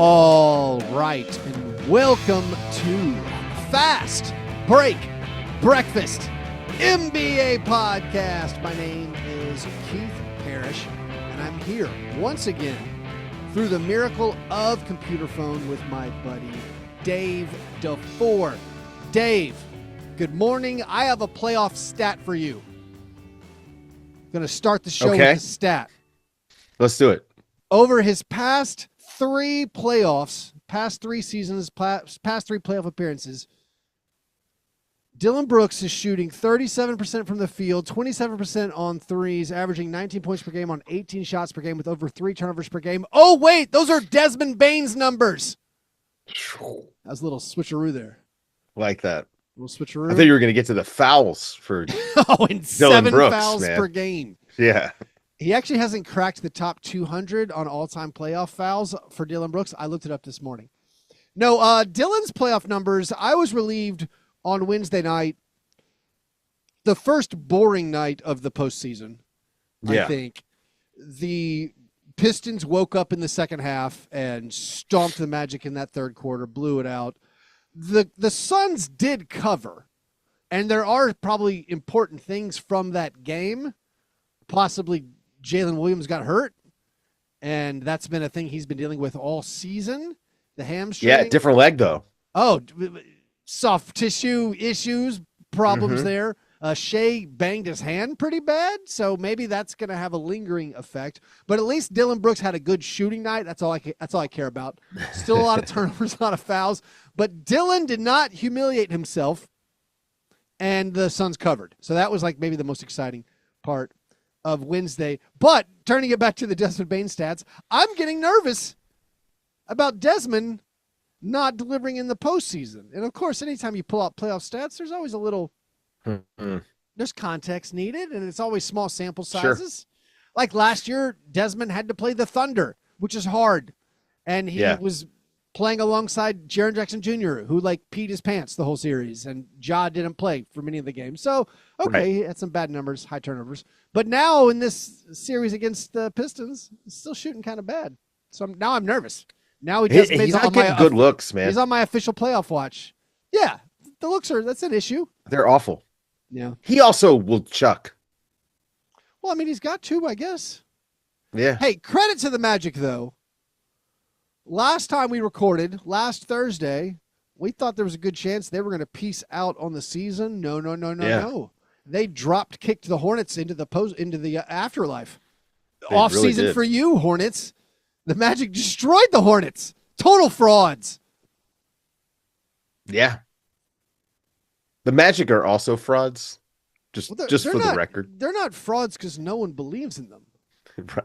All right, and welcome to Fastbreak Breakfast, NBA podcast. My name is Keith Parrish, and I'm here once again through the miracle of computer phone with my buddy Dave DeFore. Dave, good morning. I have a playoff stat for you. Going to start the show with a stat. Let's do it. Over his past three playoffs, past three seasons, past three playoff appearances, Dillon Brooks is shooting 37% from the field, 27% on threes, averaging 19 points per game on 18 shots per game with over 3 turnovers per game. Oh, wait, those are Desmond Bane's numbers. That was a little switcheroo there. Like that. A little switcheroo. I thought you were going to get to the fouls for and 7 Brooks, fouls man. per game. Yeah. He actually hasn't cracked the top 200 on all-time playoff fouls for Dillon Brooks. I looked it up this morning. No, Dillon's playoff numbers, I was relieved on Wednesday night, the first boring night of the postseason, I think. The Pistons woke up in the second half and stomped the Magic in that third quarter, blew it out. The Suns did cover, and there are probably important things from that game. Possibly Jalen Williams got hurt, and that's been a thing he's been dealing with all season, the hamstring. Yeah, different leg, though. Oh, soft tissue issues, problems there. Shea banged his hand pretty bad, so maybe that's going to have a lingering effect. But at least Dillon Brooks had a good shooting night. That's all I care about. Still a lot of turnovers, a lot of fouls. But Dillon did not humiliate himself, and the Suns covered. So that was like maybe the most exciting part of Wednesday. But turning it back to the Desmond Bane stats, I'm getting nervous about Desmond not delivering in the postseason. And of course, anytime you pull out playoff stats, there's always a little, there's context needed, and it's always small sample sizes. Sure. Like last year, Desmond had to play the Thunder, which is hard. And he was playing alongside Jaren Jackson Jr., who like peed his pants the whole series, and Ja didn't play for many of the games. So, he had some bad numbers, high turnovers. But now in this series against the Pistons, he's still shooting kind of bad. So now I'm nervous. Now he's not getting good looks, man. He's on my official playoff watch. Yeah, the looks that's an issue. They're awful. Yeah. He also will chuck. Well, I mean, he's got to, I guess. Yeah. Hey, credit to the Magic, though. Last time we recorded, last Thursday, we thought there was a good chance they were going to peace out on the season. No. They kicked the Hornets into the afterlife. Off season for you, Hornets. The Magic destroyed the Hornets. Total frauds. Yeah. The Magic are also frauds. Just for the record. They're not frauds because no one believes in them.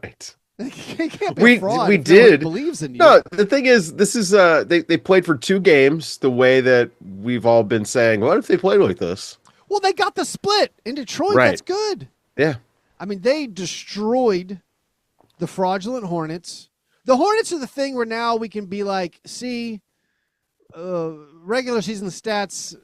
Right. They can't be a fraud we if did. No one believes in you. No, the thing is, this is they played for 2 games the way that we've all been saying, what if they played like this? Well, they got the split in Detroit. Right. That's good. Yeah. I mean, they destroyed the fraudulent Hornets. The Hornets are the thing where now we can be like, see, regular season stats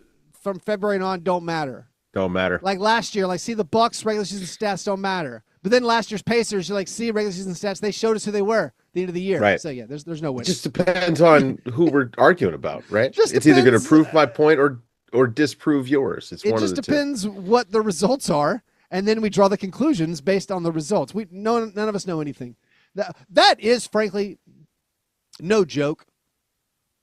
from February on don't matter. Don't matter. Like last year, see the Bucks regular season stats don't matter. But then last year's Pacers, you're like, see regular season stats, they showed us who they were at the end of the year. Right. So yeah, there's no way. It just depends on who we're arguing about, right? It's either going to prove my point or disprove yours. It's one of the two. It just depends what the results are, and then we draw the conclusions based on the results. None of us know anything. That is, frankly, no joke.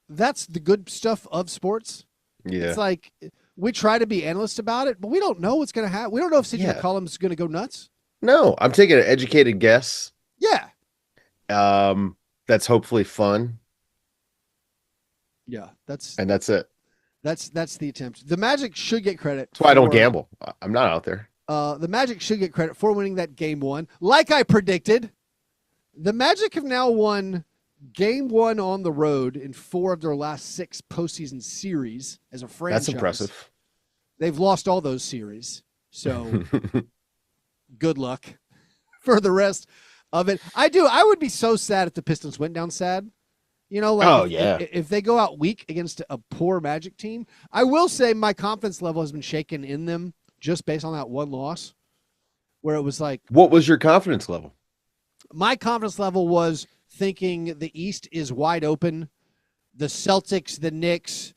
That's the good stuff of sports. Yeah. It's like we try to be analysts about it, but we don't know what's going to happen. We don't know if CJ McCollum is going to go nuts. No, I'm taking an educated guess. Yeah. That's hopefully fun. Yeah, that's it. That's the attempt. The Magic should get credit. That's why I don't gamble. I'm not out there. The Magic should get credit for winning that game 1. Like I predicted, the Magic have now won game 1 on the road in 4 of their last 6 postseason series as a franchise. That's impressive. They've lost all those series. So good luck for the rest of it. I would be so sad if the Pistons went down sad. You know, if they go out weak against a poor Magic team. I will say my confidence level has been shaken in them just based on that one loss where it was like. What was your confidence level? My confidence level was thinking the East is wide open. The Celtics, the Knicks,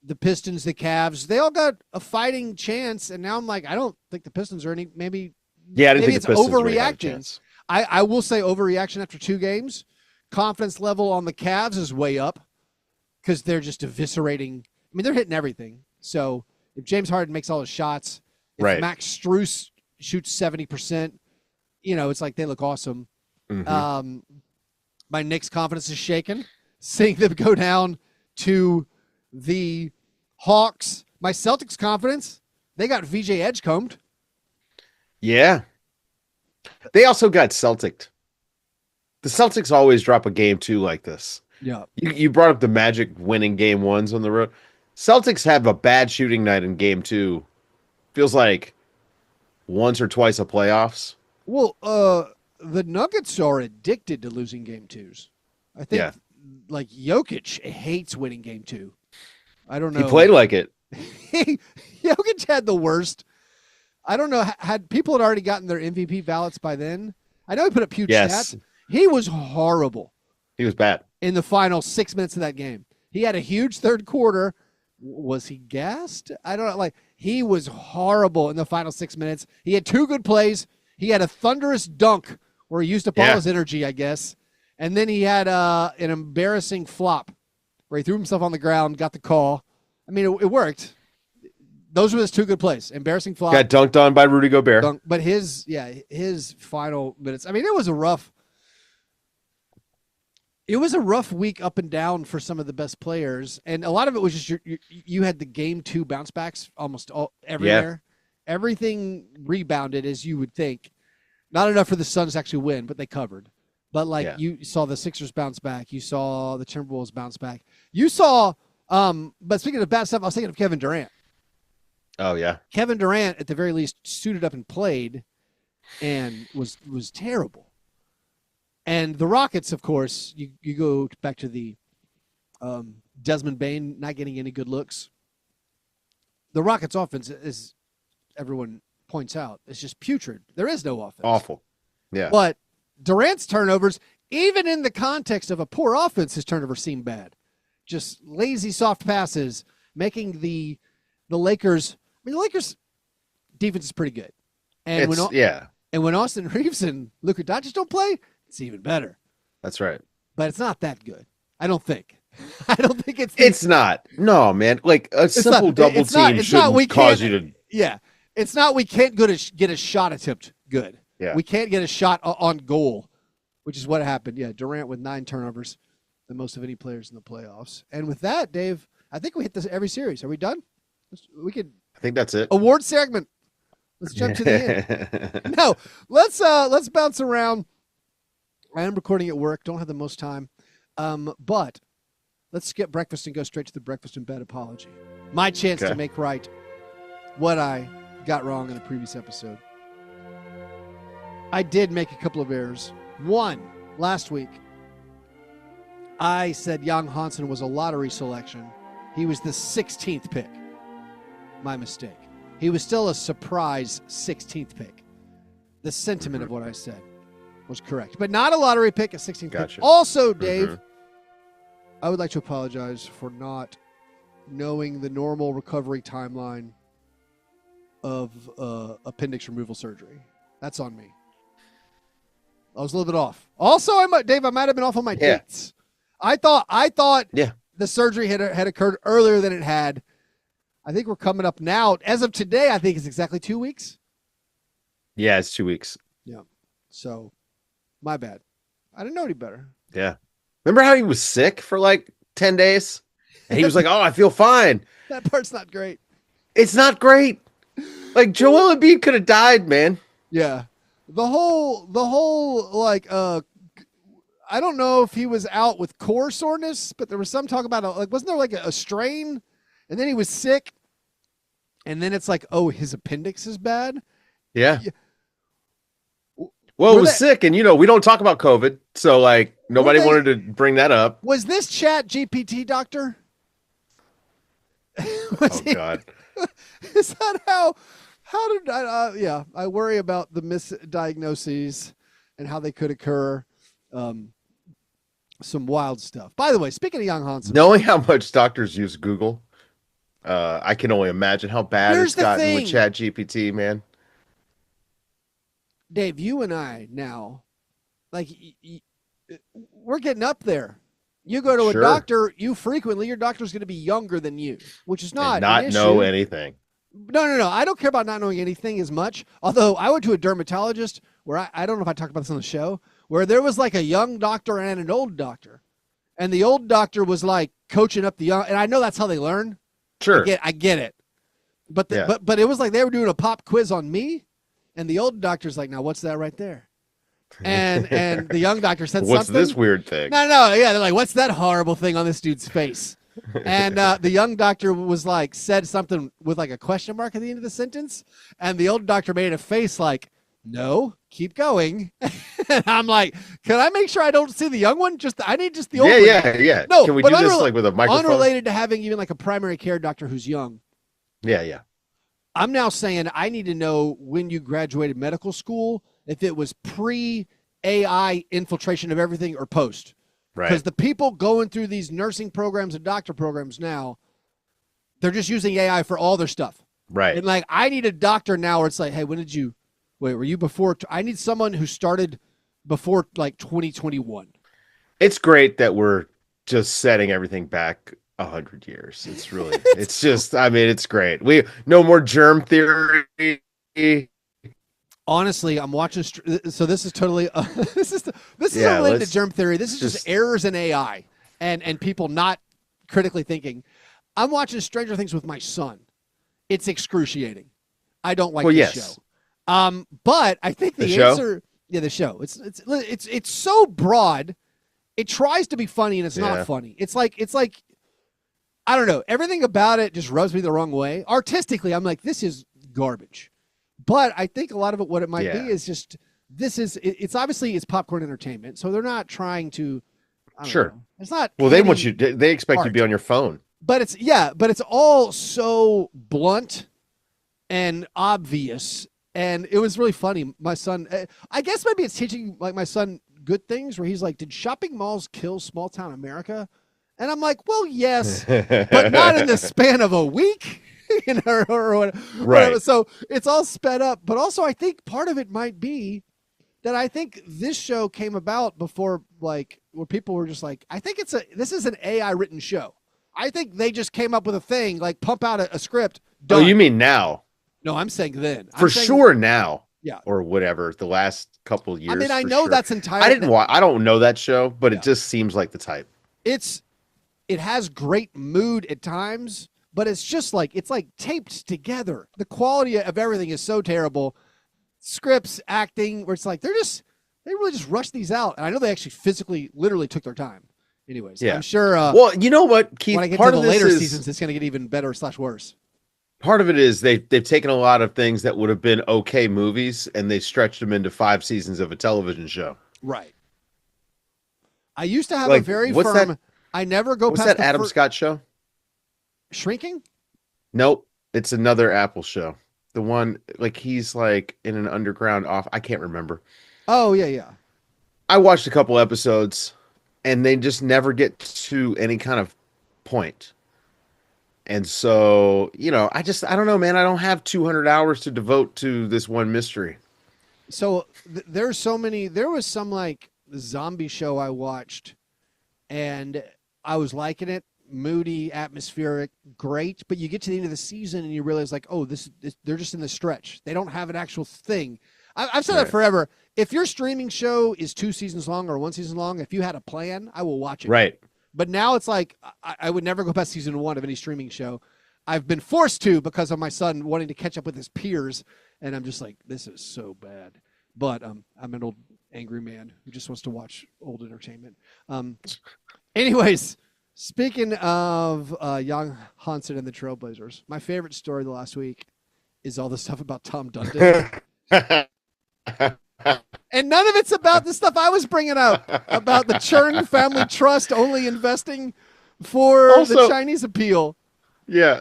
the Pistons, the Cavs, they all got a fighting chance. And now I'm like, I don't think the Pistons are maybe Yeah, I didn't think it's the Pistons overreacting. really had a chance. I will say overreaction after 2 games. Confidence level on the Cavs is way up because they're just eviscerating. I mean, they're hitting everything. So if James Harden makes all his shots, if Right. Max Strus shoots 70%, it's like they look awesome. Mhm. My Knicks confidence is shaken. Seeing them go down to the Hawks. My Celtics confidence, they got VJ Edgecombed. Yeah. They also got Celtic. The Celtics always drop a game 2 like this. Yeah. You brought up the Magic winning game 1s on the road. Celtics have a bad shooting night in game 2. Feels like once or twice a playoffs. Well, the Nuggets are addicted to losing game 2s. I think like Jokic hates winning game 2. I don't know. He played like it. Jokic had the worst. I don't know. Had people had already gotten their MVP ballots by then? I know he put up huge stats. He was horrible. He was bad. In the final 6 minutes of that game. He had a huge third quarter. Was he gassed? I don't know. Like, he was horrible in the final 6 minutes. He had 2 good plays. He had a thunderous dunk where he used up all his energy, I guess. And then he had an embarrassing flop where he threw himself on the ground, got the call. I mean, it worked. Those were his 2 good plays. Embarrassing flop. Got dunked on by Rudy Gobert. But his final minutes. I mean, it was a rough week up and down for some of the best players. And a lot of it was just you had the game 2 bounce backs almost everywhere. Yeah. Everything rebounded as you would think. Not enough for the Suns to actually win, but they covered. But you saw the Sixers bounce back. You saw the Timberwolves bounce back. You saw, but speaking of bad stuff, I was thinking of Kevin Durant. Oh, yeah. Kevin Durant, at the very least, suited up and played and was terrible. And the Rockets, of course, you go back to the Desmond Bane not getting any good looks. The Rockets' offense, as everyone points out, is just putrid. There is no offense. Awful. Yeah. But Durant's turnovers, even in the context of a poor offense, his turnovers seem bad. Just lazy, soft passes, making the Lakers. I mean, the Lakers' defense is pretty good. And when Austin Reeves and Luka Doncic don't play, it's even better. That's right. But it's not that good. I don't think. I don't think it's. It's not. No, man. Like a simple double team shouldn't cause you to. Yeah. It's not we can't get a shot attempt good. Yeah. We can't get a shot on goal, which is what happened. Yeah, Durant with 9 turnovers, the most of any players in the playoffs. And with that, Dave, I think we hit this every series. Are we done? We could. I think that's it. Award segment. Let's jump to the end. No, let's bounce around. I am recording at work. Don't have the most time, but let's skip breakfast and go straight to the breakfast in bed apology. My chance to make right what I got wrong in the previous episode. I did make a couple of errors. One, last week, I said Jan Hansen was a lottery selection. He was the 16th pick. My mistake. He was still a surprise 16th pick. The sentiment of what I said was correct, but not a lottery pick, a 16th pick. Also, Dave, I would like to apologize for not knowing the normal recovery timeline of appendix removal surgery. That's on me. I was a little bit off. Also, I might have been off on my dates. I thought the surgery had occurred earlier than it had. I think we're coming up now. As of today, I think it's exactly 2 weeks. Yeah, it's 2 weeks. Yeah. So, my bad. I didn't know any better. Yeah. Remember how he was sick for like 10 days? And he was like, oh, I feel fine. That part's not great. It's not great. Like, Joel Embiid could have died, man. Yeah. The whole like, I don't know if he was out with core soreness, but there was some talk about, wasn't there like a strain? And then he was sick. And then it's like, oh, his appendix is bad? Yeah. Well, it was sick, and we don't talk about COVID, so like nobody wanted to bring that up. Was this Chat GPT doctor? God! Is that how? How did I? Yeah, I worry about the misdiagnoses and how they could occur. some wild stuff. By the way, speaking of young Hansen, Knowing how much doctors use Google, I can only imagine how bad here's it's the gotten thing. with Chat GPT, man. Dave, you and I now, like, we're getting up there. You go to a Sure. doctor, your doctor's going to be younger than you, which is not And not an issue. know anything. No. I don't care about not knowing anything as much. Although I went to a dermatologist where I don't know if I talked about this on the show, where there was like a young doctor and an old doctor. And the old doctor was like coaching up the young, and I know that's how they learn. Sure. I get it. But but it was like they were doing a pop quiz on me, and the old doctor's like, now what's that right there? And the young doctor said What's something. this weird thing? No, yeah, they're like, what's that horrible thing on this dude's face? And the young doctor was like, said something with like a question mark at the end of the sentence, and the old doctor made a face like, no, keep going. And I'm like, can I make sure I don't see the young one? I need just the old one. Yeah. No, Can we but do this like with a microphone? Unrelated to having even like a primary care doctor who's young. Yeah. I'm now saying I need to know when you graduated medical school, if it was pre-AI infiltration of everything or post. Right. Because the people going through these nursing programs and doctor programs now, they're just using AI for all their stuff. Right. And like, I need a doctor now where it's like, hey, were you before? I need someone who started before like 2021. It's great that we're just setting everything back 100 years. It's really, it's just, I mean, it's great. We no more germ theory. Honestly, I'm watching. So this is totally this is related to germ theory. This is just errors in AI and people not critically thinking. I'm watching Stranger Things with my son. It's excruciating. I don't like the show. But I think the answer. Yeah, the show. It's so broad. It tries to be funny and it's not funny. It's like I don't know. Everything about it just rubs me the wrong way. Artistically, I'm like, this is garbage. But I think a lot of it, what it might be, is just it's obviously it's popcorn entertainment. So they're not trying to. Sure. Know, it's not. Well, they expect you to be on your phone. But it's all so blunt and obvious. And it was really funny. My son, I guess maybe it's teaching like my son good things where he's like, did shopping malls kill small town America? And I'm like, well, yes, but not in the span of a week. Or whatever. Right. So it's all sped up. But also I think part of it might be that I think this show came about before, like, where people were just like, I think this is an AI written show. I think they just came up with a thing, like pump out a script. Done. Oh, you mean now? No, I'm saying then. For sure now. Yeah. Or whatever, the last couple of years. I mean, I know that's entirely. I don't know that show, but it just seems like the type. It has great mood at times, but it's just like, it's like taped together. The quality of everything is so terrible. Scripts, acting, where it's like, they really just rushed these out. And I know they actually physically, literally took their time. Anyways, I'm sure. Well, you know what, Keith? When I get to the later seasons, it's going to get even better / worse. Part of it is they've taken a lot of things that would have been okay movies and they stretched them into 5 seasons of a television show. Right. I used to have a very firm. I never go past that Adam Scott show? Shrinking? Nope. It's another Apple show. The one, like, he's like in an underground I can't remember. Oh, yeah. I watched a couple episodes and they just never get to any kind of point. And so, I don't know, man. I don't have 200 hours to devote to this one mystery. So there's so many. There was some like zombie show I watched and I was liking it. Moody, atmospheric, great. But you get to the end of the season and you realize like, oh, they're just in the stretch. They don't have an actual thing. I've said that forever. If your streaming show is 2 seasons long or 1 season long, if you had a plan, I will watch it. Right. But now it's like I would never go past season 1 of any streaming show. I've been forced to because of my son wanting to catch up with his peers, and I'm just like, this is so bad. But I'm an old angry man who just wants to watch old entertainment. Anyways, speaking of young Hansen and the Trail Blazers, my favorite story the last week is all the stuff about Tom Dundon. And none of it's about the stuff I was bringing up about the Churn Family Trust only investing for the Chinese appeal. Yeah.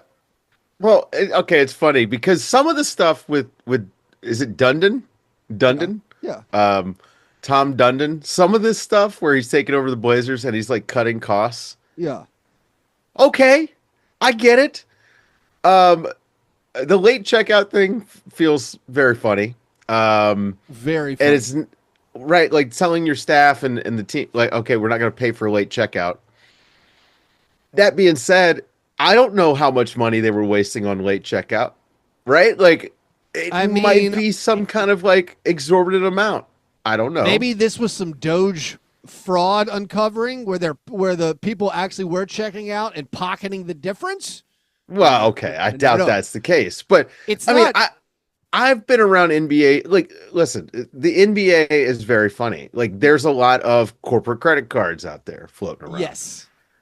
Well, okay, it's funny because some of the stuff with is it Dundon? Yeah. Tom Dundon. Some of this stuff where he's taking over the Blazers and he's like cutting costs. Yeah. Okay, I get it. The late checkout thing feels very funny. Very funny. And it's right, like telling your staff and the team, like, okay, we're not going to pay for late checkout. That being said, I don't know how much money they were wasting on late checkout, right? Like, it might be some kind of like exorbitant amount. I don't know. Maybe this was some Doge fraud uncovering where the people actually were checking out and pocketing the difference. Well, okay, I doubt that's the case, but I mean, I've been around NBA. Like, listen, the NBA is very funny. Like, there's a lot of corporate credit cards out there floating around.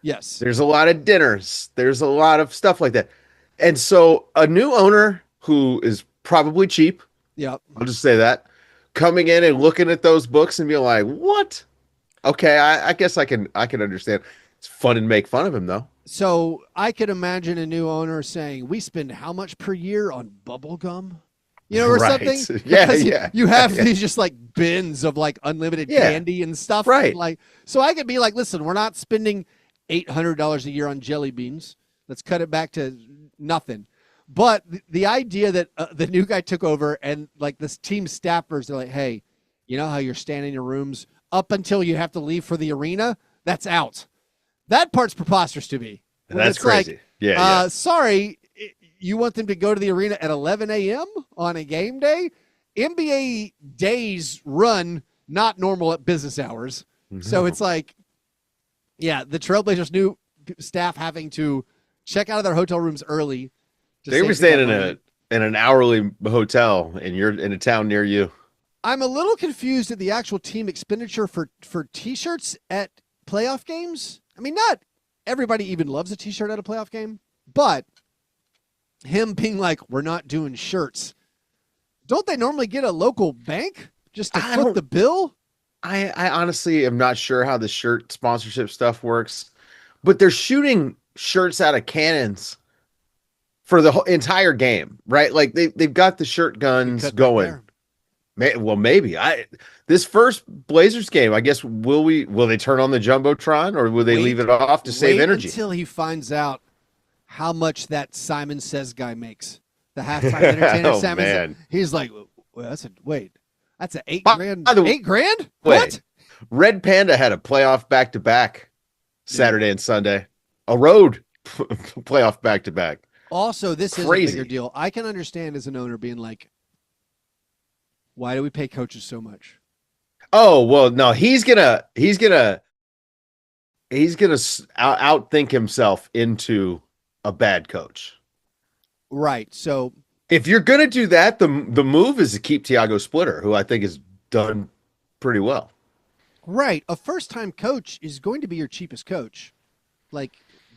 Yes. There's a lot of dinners. There's a lot of stuff like that. And so a new owner who is probably cheap. Yep. I'll just say that. Coming in and looking at those books and being like, what? Okay, I guess I can understand. It's fun and make fun of him, though. So I could imagine a new owner saying, we spend how much per year on bubble gum? You know, or something. Yeah. You have these just like bins of like unlimited candy and stuff. Right. And like, so I could be like, listen, we're not spending $800 a year on jelly beans. Let's cut it back to nothing. But the idea that the new guy took over and like this team staffers, they're like, hey, you know how you're standing in your rooms up until you have to leave for the arena? That's out. That part's preposterous to me. That's crazy. Like, sorry, you want them to go to the arena at 11 a.m. on a game day? NBA days run not normal at business hours. Mm-hmm. So it's like, yeah, the Trailblazers' new staff having to check out of their hotel rooms early. They were staying in an hourly hotel in a town near you. I'm a little confused at the actual team expenditure for T-shirts at playoff games. I mean, not everybody even loves a T-shirt at a playoff game, but him being like, we're not doing shirts. Don't they normally get a local bank just to foot the bill? I honestly am not sure how the shirt sponsorship stuff works, but they're shooting shirts out of cannons for the whole entire game, right? Like they've got the shirt guns going. Well, maybe this first Blazers game, I guess, will they turn on the Jumbotron or will they leave it off to save energy? Until he finds out how much that Simon Says guy makes. The halftime entertainer Simon Says. He's like, well, that's an $8,000. $8,000? What? Red Panda had a playoff back-to-back Saturday and Sunday. A road playoff back-to-back. Also, this is a bigger deal. I can understand as an owner being like, why do we pay coaches so much? Oh, well, no, he's gonna outthink himself into a bad coach. Right. So if you're gonna do that, the move is to keep Tiago Splitter, who I think has done pretty well. Right. A first-time coach is going to be your cheapest coach.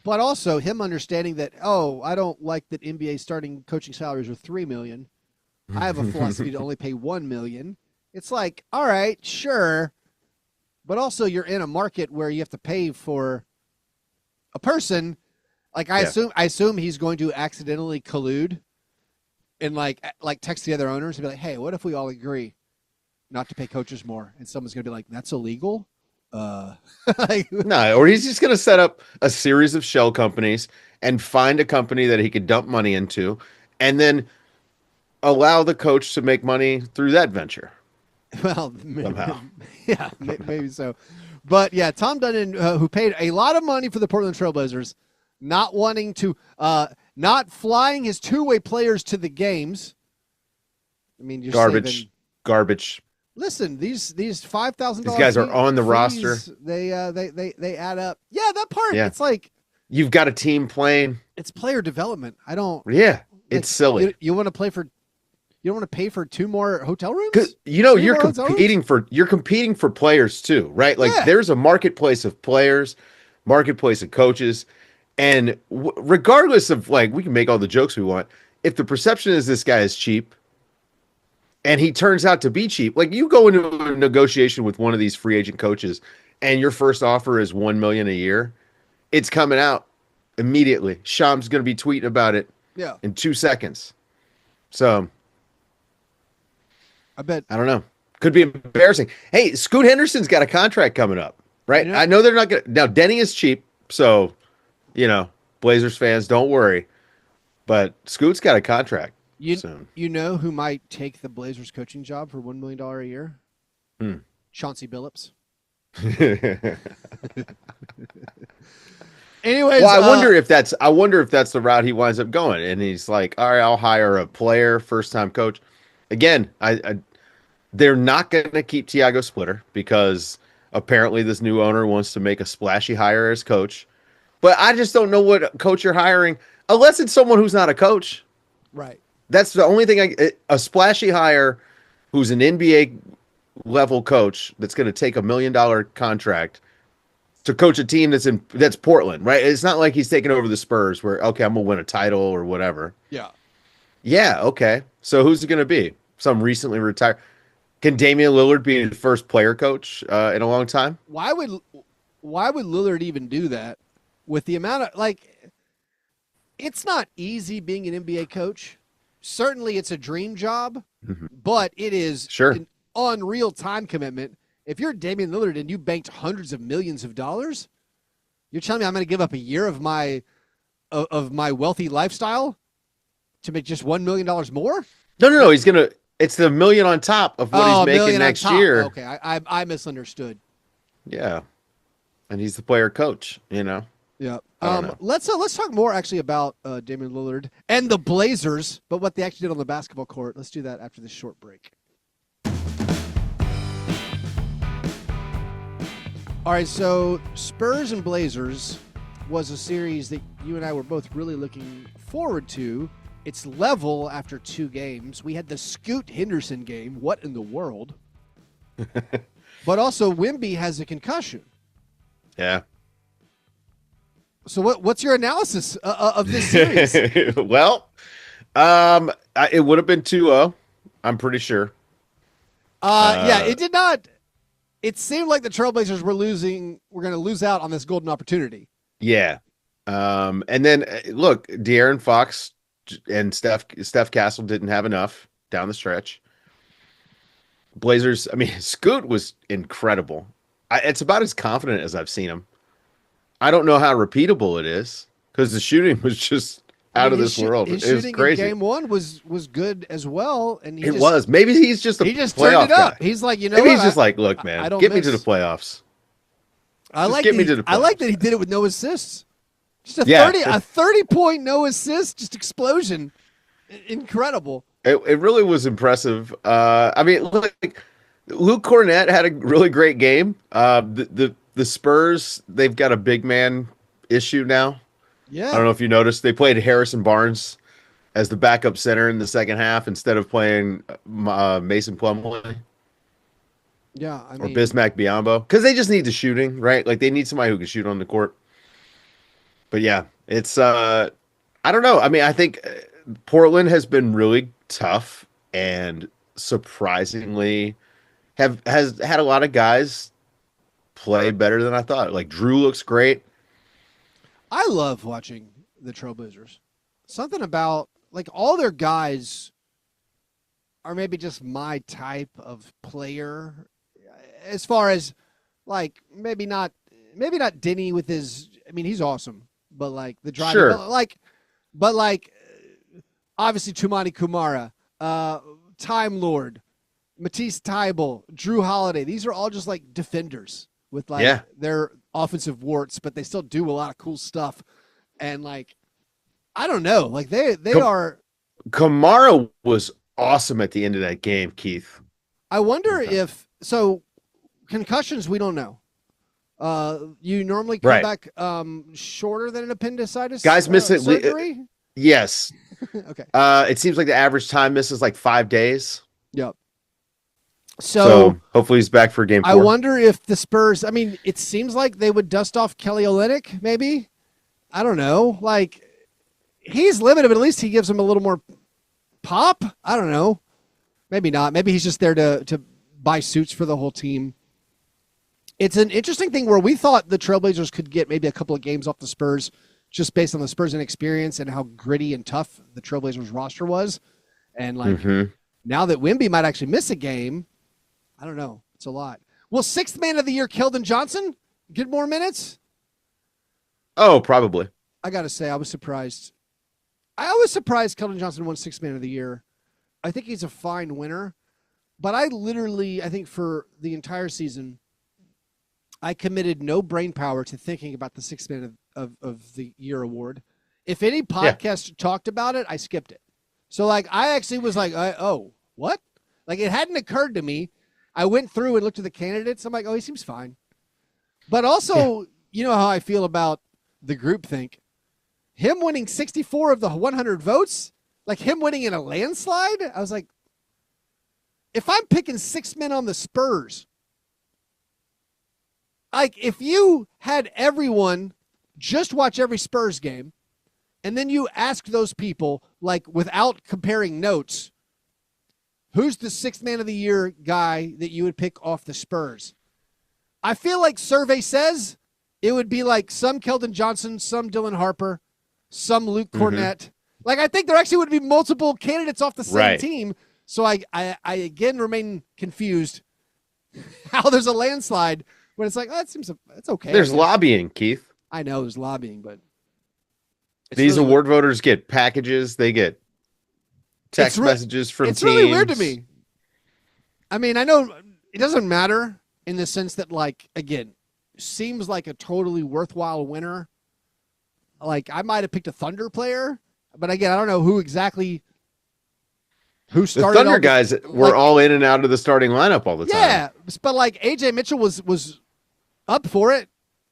But also him understanding that, I don't like that NBA starting coaching salaries are $3 million. I have a philosophy to only pay $1 million. It's like, all right, sure. But also you're in a market where you have to pay for a person. Like I assume he's going to accidentally collude and like text the other owners and be like, hey, what if we all agree not to pay coaches more? And someone's going to be like, that's illegal. No, or he's just going to set up a series of shell companies and find a company that he could dump money into and then allow the coach to make money through that venture. Well, somehow. Yeah, maybe so. But yeah, Tom Dundon, who paid a lot of money for the Portland Trailblazers, not wanting to, not flying his two-way players to the games. I mean, you're garbage. Listen, these $5,000. These guys are on the fees, roster. They add up. Yeah, that part. Yeah. It's like you've got a team playing. It's player development. Yeah, it's silly. You want to play for. You don't want to pay for 2 more hotel rooms? Because you're competing for players too, right? Like there's a marketplace of players, marketplace of coaches, and regardless of like we can make all the jokes we want, if the perception is this guy is cheap, and he turns out to be cheap, like you go into a negotiation with one of these free agent coaches, and your first offer is $1 million a year, it's coming out immediately. Sham's going to be tweeting about it in 2 seconds. So. I bet. I don't know. Could be embarrassing. Hey, Scoot Henderson's got a contract coming up, right? You know? I know they're not going to. Now, Denny is cheap, so, Blazers fans, don't worry. But Scoot's got a contract soon. You know who might take the Blazers coaching job for $1 million a year? Chauncey Billups. Anyways, well, I wonder if that's the route he winds up going, and he's like, all right, I'll hire a player, first time coach. Again, they're not going to keep Tiago Splitter because apparently this new owner wants to make a splashy hire as coach. But I just don't know what coach you're hiring unless it's someone who's not a coach. Right. That's the only thing a splashy hire who's an NBA level coach that's going to take $1 million contract to coach a team that's Portland, right? It's not like he's taking over the Spurs where, okay, I'm going to win a title or whatever. Yeah. Yeah, okay. So who's it going to be? Some recently retired. Can Damian Lillard be the first player coach in a long time? Why would Lillard even do that with the amount of it's not easy being an NBA coach. Certainly it's a dream job, but it is an unreal time commitment. If you're Damian Lillard and you banked hundreds of millions of dollars, you're telling me I'm going to give up a year of my wealthy lifestyle to make just $1 million more? No. He's going to. It's the $1 million on top of what he's making next year. Okay, I misunderstood. Yeah, and he's the player coach. Yeah. Let's talk more actually about Damian Lillard and the Blazers, but what they actually did on the basketball court. Let's do that after this short break. All right, so Spurs and Blazers was a series that you and I were both really looking forward to. It's level after 2 games. We had the Scoot Henderson game. What in the world? But also, Wemby has a concussion. Yeah. So what's your analysis of this series? Well, it would have been 2-0, I'm pretty sure. Yeah, it did not. It seemed like the Trailblazers were going to lose out on this golden opportunity. Yeah. And then, look, De'Aaron Fox and Steph Castle didn't have enough down the stretch. Blazers, Scoot was incredible. It's about as confident as I've seen him. I don't know how repeatable it is because the shooting was just out of this world. His it was shooting crazy. in game 1 was good as well, and maybe he's just he just playoff turned it up. guy. He's like, maybe he's just like, look, man, get me to the playoffs. I like that he did it with no assists. Just a 30-point no assist, just explosion. Incredible. It really was impressive. Look, Luke Cornett had a really great game. The Spurs, they've got a big man issue now. Yeah. I don't know if you noticed. They played Harrison Barnes as the backup center in the second half instead of playing Mason Plumlee. Yeah, or Bismack Biyombo. Because they just need the shooting, right? Like, they need somebody who can shoot on the court. But, yeah, it's I don't know. I think Portland has been really tough and surprisingly has had a lot of guys play better than I thought. Like, Drew looks great. I love watching the Trailblazers. Something about, like, all their guys are maybe just my type of player as far as, like, maybe not Denny with his, he's awesome, but, like, the drive. Sure. But obviously Tumani Kumara, Time Lord, Matisse Thybulle, Drew Holiday. These are all just, like, defenders with, like, their offensive warts, but they still do a lot of cool stuff. And, like, I don't know. Like, they are. Kamara was awesome at the end of that game, Keith. I wonder if concussions, we don't know. You normally come back shorter than an appendicitis. Guys miss it. Surgery? Yes. Okay. It seems like the average time misses like 5 days. Yep. So hopefully he's back for game 4. I wonder if the Spurs, it seems like they would dust off Kelly Olynyk, maybe. I don't know. Like, he's limited, but at least he gives him a little more pop. I don't know. Maybe not. Maybe he's just there to buy suits for the whole team. It's an interesting thing where we thought the Trailblazers could get maybe a couple of games off the Spurs just based on the Spurs' inexperience and how gritty and tough the Trailblazers roster was. And, like, now that Wemby might actually miss a game, I don't know. It's a lot. Will sixth man of the year Keldon Johnson get more minutes? Oh, probably. I got to say, I was surprised. I was surprised Keldon Johnson won sixth man of the year. I think he's a fine winner. But I think for the entire season, I committed no brain power to thinking about the sixth man of the year award. If any podcast talked about it, I skipped it. So, like, I actually was like, oh, what? Like, it hadn't occurred to me. I went through and looked at the candidates. I'm like, oh, he seems fine. But also, you know how I feel about the groupthink. Him winning 64 of the 100 votes, like him winning in a landslide, I was like, if I'm picking six men on the Spurs, like if you had everyone just watch every Spurs game, and then you ask those people, like without comparing notes, who's the sixth man of the year guy that you would pick off the Spurs? I feel like survey says it would be like some Keldon Johnson, some Dylan Harper, some Luke Cornett. Like I think there actually would be multiple candidates off the same team. So I again remain confused how there's a landslide when it's like, oh, it's okay. There's lobbying, Keith. I know there's lobbying, but these really award voters get packages. They get text messages from teams. It's really weird to me. I mean, I know it doesn't matter in the sense that, like, again, seems like a totally worthwhile winner. Like, I might have picked a Thunder player, but again, I don't know who started. The Thunder guys were all in and out of the starting lineup all the time. Yeah, but like AJ Mitchell was up for it.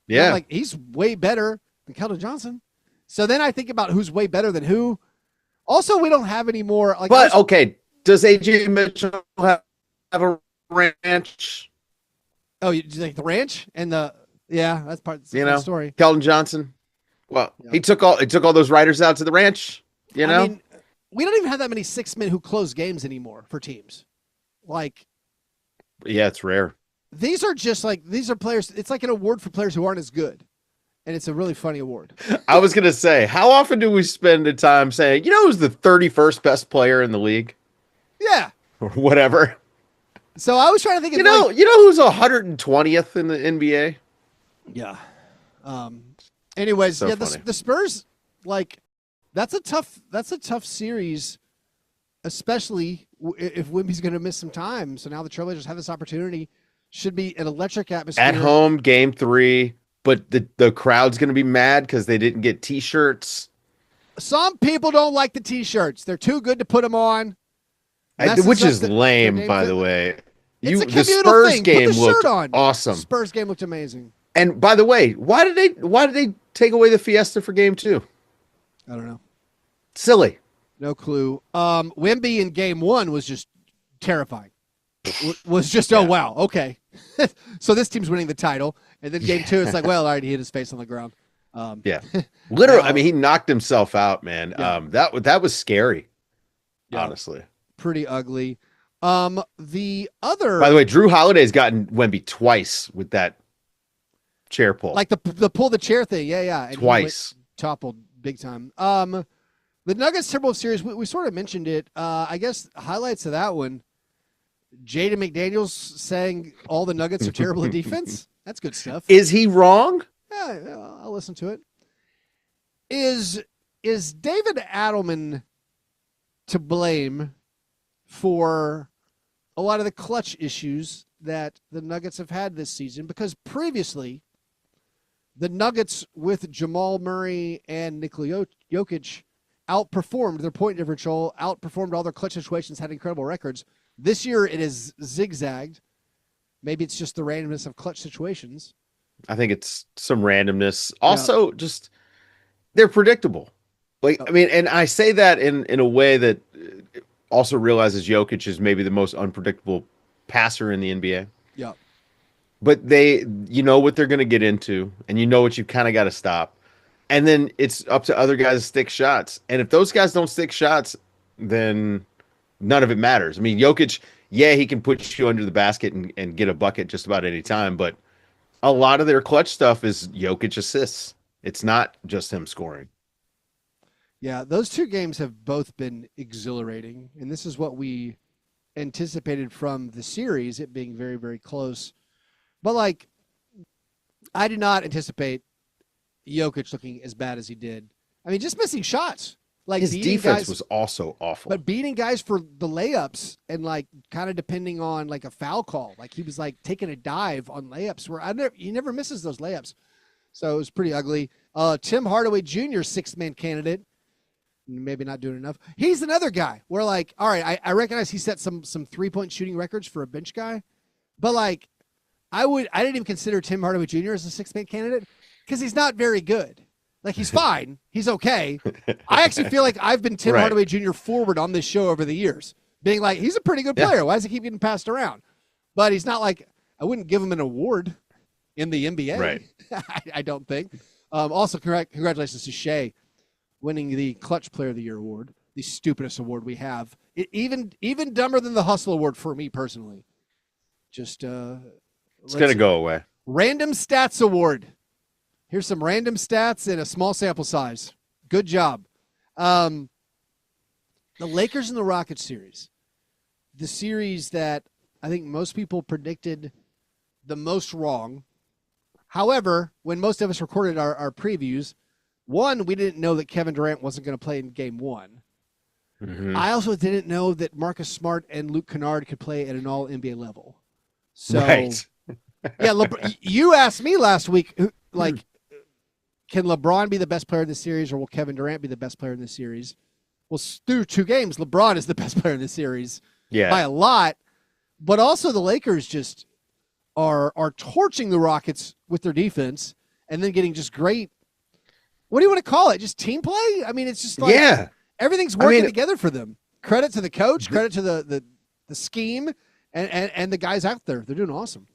Yeah, like he's way better than Keldon Johnson. So then I think about who's way better than who. Also, we don't have any more. Like, but okay, does AJ Mitchell have a ranch? Oh, you like the ranch and that's part of the story. Keldon Johnson. Well, he took all those writers out to the ranch. I mean, we don't even have that many six men who close games anymore for teams. Like, yeah, it's rare. These are players. It's like an award for players who aren't as good. And it's a really funny award. I was going to say, how often do we spend the time saying, who's the 31st best player in the league? Yeah. Or whatever. So I was trying to think of who's 120th in the NBA? Yeah. Anyways, so the Spurs, like, that's a tough series, especially if Wemby's going to miss some time. So now the Trailblazers have this opportunity. Should be an electric atmosphere. At home, game 3. But the crowd's going to be mad because they didn't get T-shirts. Some people don't like the T-shirts. They're too good to put them on. Which is lame, by the way. The Spurs game looked awesome. Spurs game looked amazing. And by the way, why did they take away the Fiesta for game 2? I don't know. Silly. No clue. Wemby in game 1 was just terrifying. Was just, oh, wow, okay. So this team's winning the title. And then game 2, it's like, well, all right, he hit his face on the ground. Literally, I mean, he knocked himself out, man. Yeah. That was scary, honestly. Pretty ugly. The other... By the way, Drew Holiday's gotten Wemby twice with that chair pull. Like the pull the chair thing, yeah. And twice. Toppled big time. The Nuggets Timberwolves series, we sort of mentioned it. I guess highlights of that one, Jaden McDaniels saying all the Nuggets are terrible at defense. That's good stuff. Is he wrong? Yeah, I'll listen to it. Is David Adelman to blame for a lot of the clutch issues that the Nuggets have had this season? Because previously, the Nuggets with Jamal Murray and Nikola Jokic outperformed their point differential, outperformed all their clutch situations, had incredible records. This year, it is zigzagged. Maybe it's just the randomness of clutch situations. I think it's some randomness. Also, just they're predictable. Like, I mean, and I say that in a way that also realizes Jokic is maybe the most unpredictable passer in the NBA. Yeah. But you know what they're going to get into, and you know what you've kind of got to stop. And then it's up to other guys to stick shots. And if those guys don't stick shots, then none of it matters. I mean, Jokic, he can put you under the basket and get a bucket just about any time, but a lot of their clutch stuff is Jokic assists. It's not just him scoring. Yeah, those two games have both been exhilarating, and this is what we anticipated from the series, it being very, very close. But like, I did not anticipate Jokic looking as bad as he did. I mean, just missing shots. Like his defense was also awful. But beating guys for the layups and like kind of depending on like a foul call. Like he was like taking a dive on layups where he never misses those layups. So it was pretty ugly. Tim Hardaway Jr., sixth-man candidate. Maybe not doing enough. He's another guy where like, all right, I recognize he set some three-point shooting records for a bench guy. But like, I didn't even consider Tim Hardaway Jr. as a sixth-man candidate because he's not very good. Like, he's fine. He's okay. I actually feel like I've been Tim Hardaway Jr. forward on this show over the years, being like, he's a pretty good player. Why does he keep getting passed around? But he's not like, I wouldn't give him an award in the NBA. Right. I don't think. Also, congratulations to Shea winning the Clutch Player of the Year award, the stupidest award we have. Even dumber than the Hustle Award for me personally. Just it's going to go away. Random Stats Award. Here's some random stats in a small sample size. Good job. The Lakers and the Rockets series. The series that I think most people predicted the most wrong. However, when most of us recorded our previews, one, we didn't know that Kevin Durant wasn't going to play in game one. Mm-hmm. I also didn't know that Marcus Smart and Luke Kennard could play at an all-NBA level. So, yeah, you asked me last week, like, can LeBron be the best player in the series, or will Kevin Durant be the best player in the series? Well, through two games, LeBron is the best player in the series by a lot. But also the Lakers just are torching the Rockets with their defense and then getting just great, what do you want to call it? Just team play? I mean, it's just like everything's working together for them. Credit to the coach, credit to the scheme, and the guys out there. They're doing awesome.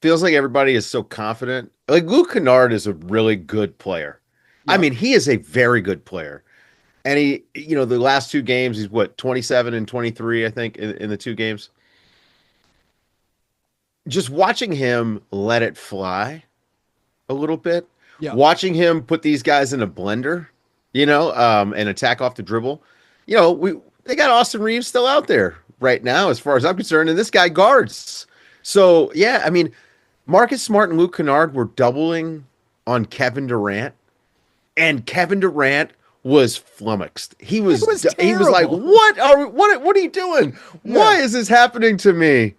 Feels like everybody is so confident. Like Luke Kennard is a really good player. Yeah. I mean, he is a very good player. And he, the last two games, he's 27 and 23, I think, in the two games. Just watching him let it fly a little bit. Yeah. Watching him put these guys in a blender, and attack off the dribble. They got Austin Reeves still out there right now, as far as I'm concerned, and this guy guards. So, yeah, I mean, Marcus Smart and Luke Kennard were doubling on Kevin Durant, and Kevin Durant was flummoxed. He was like, "What are you doing? Yeah. Why is this happening to me?"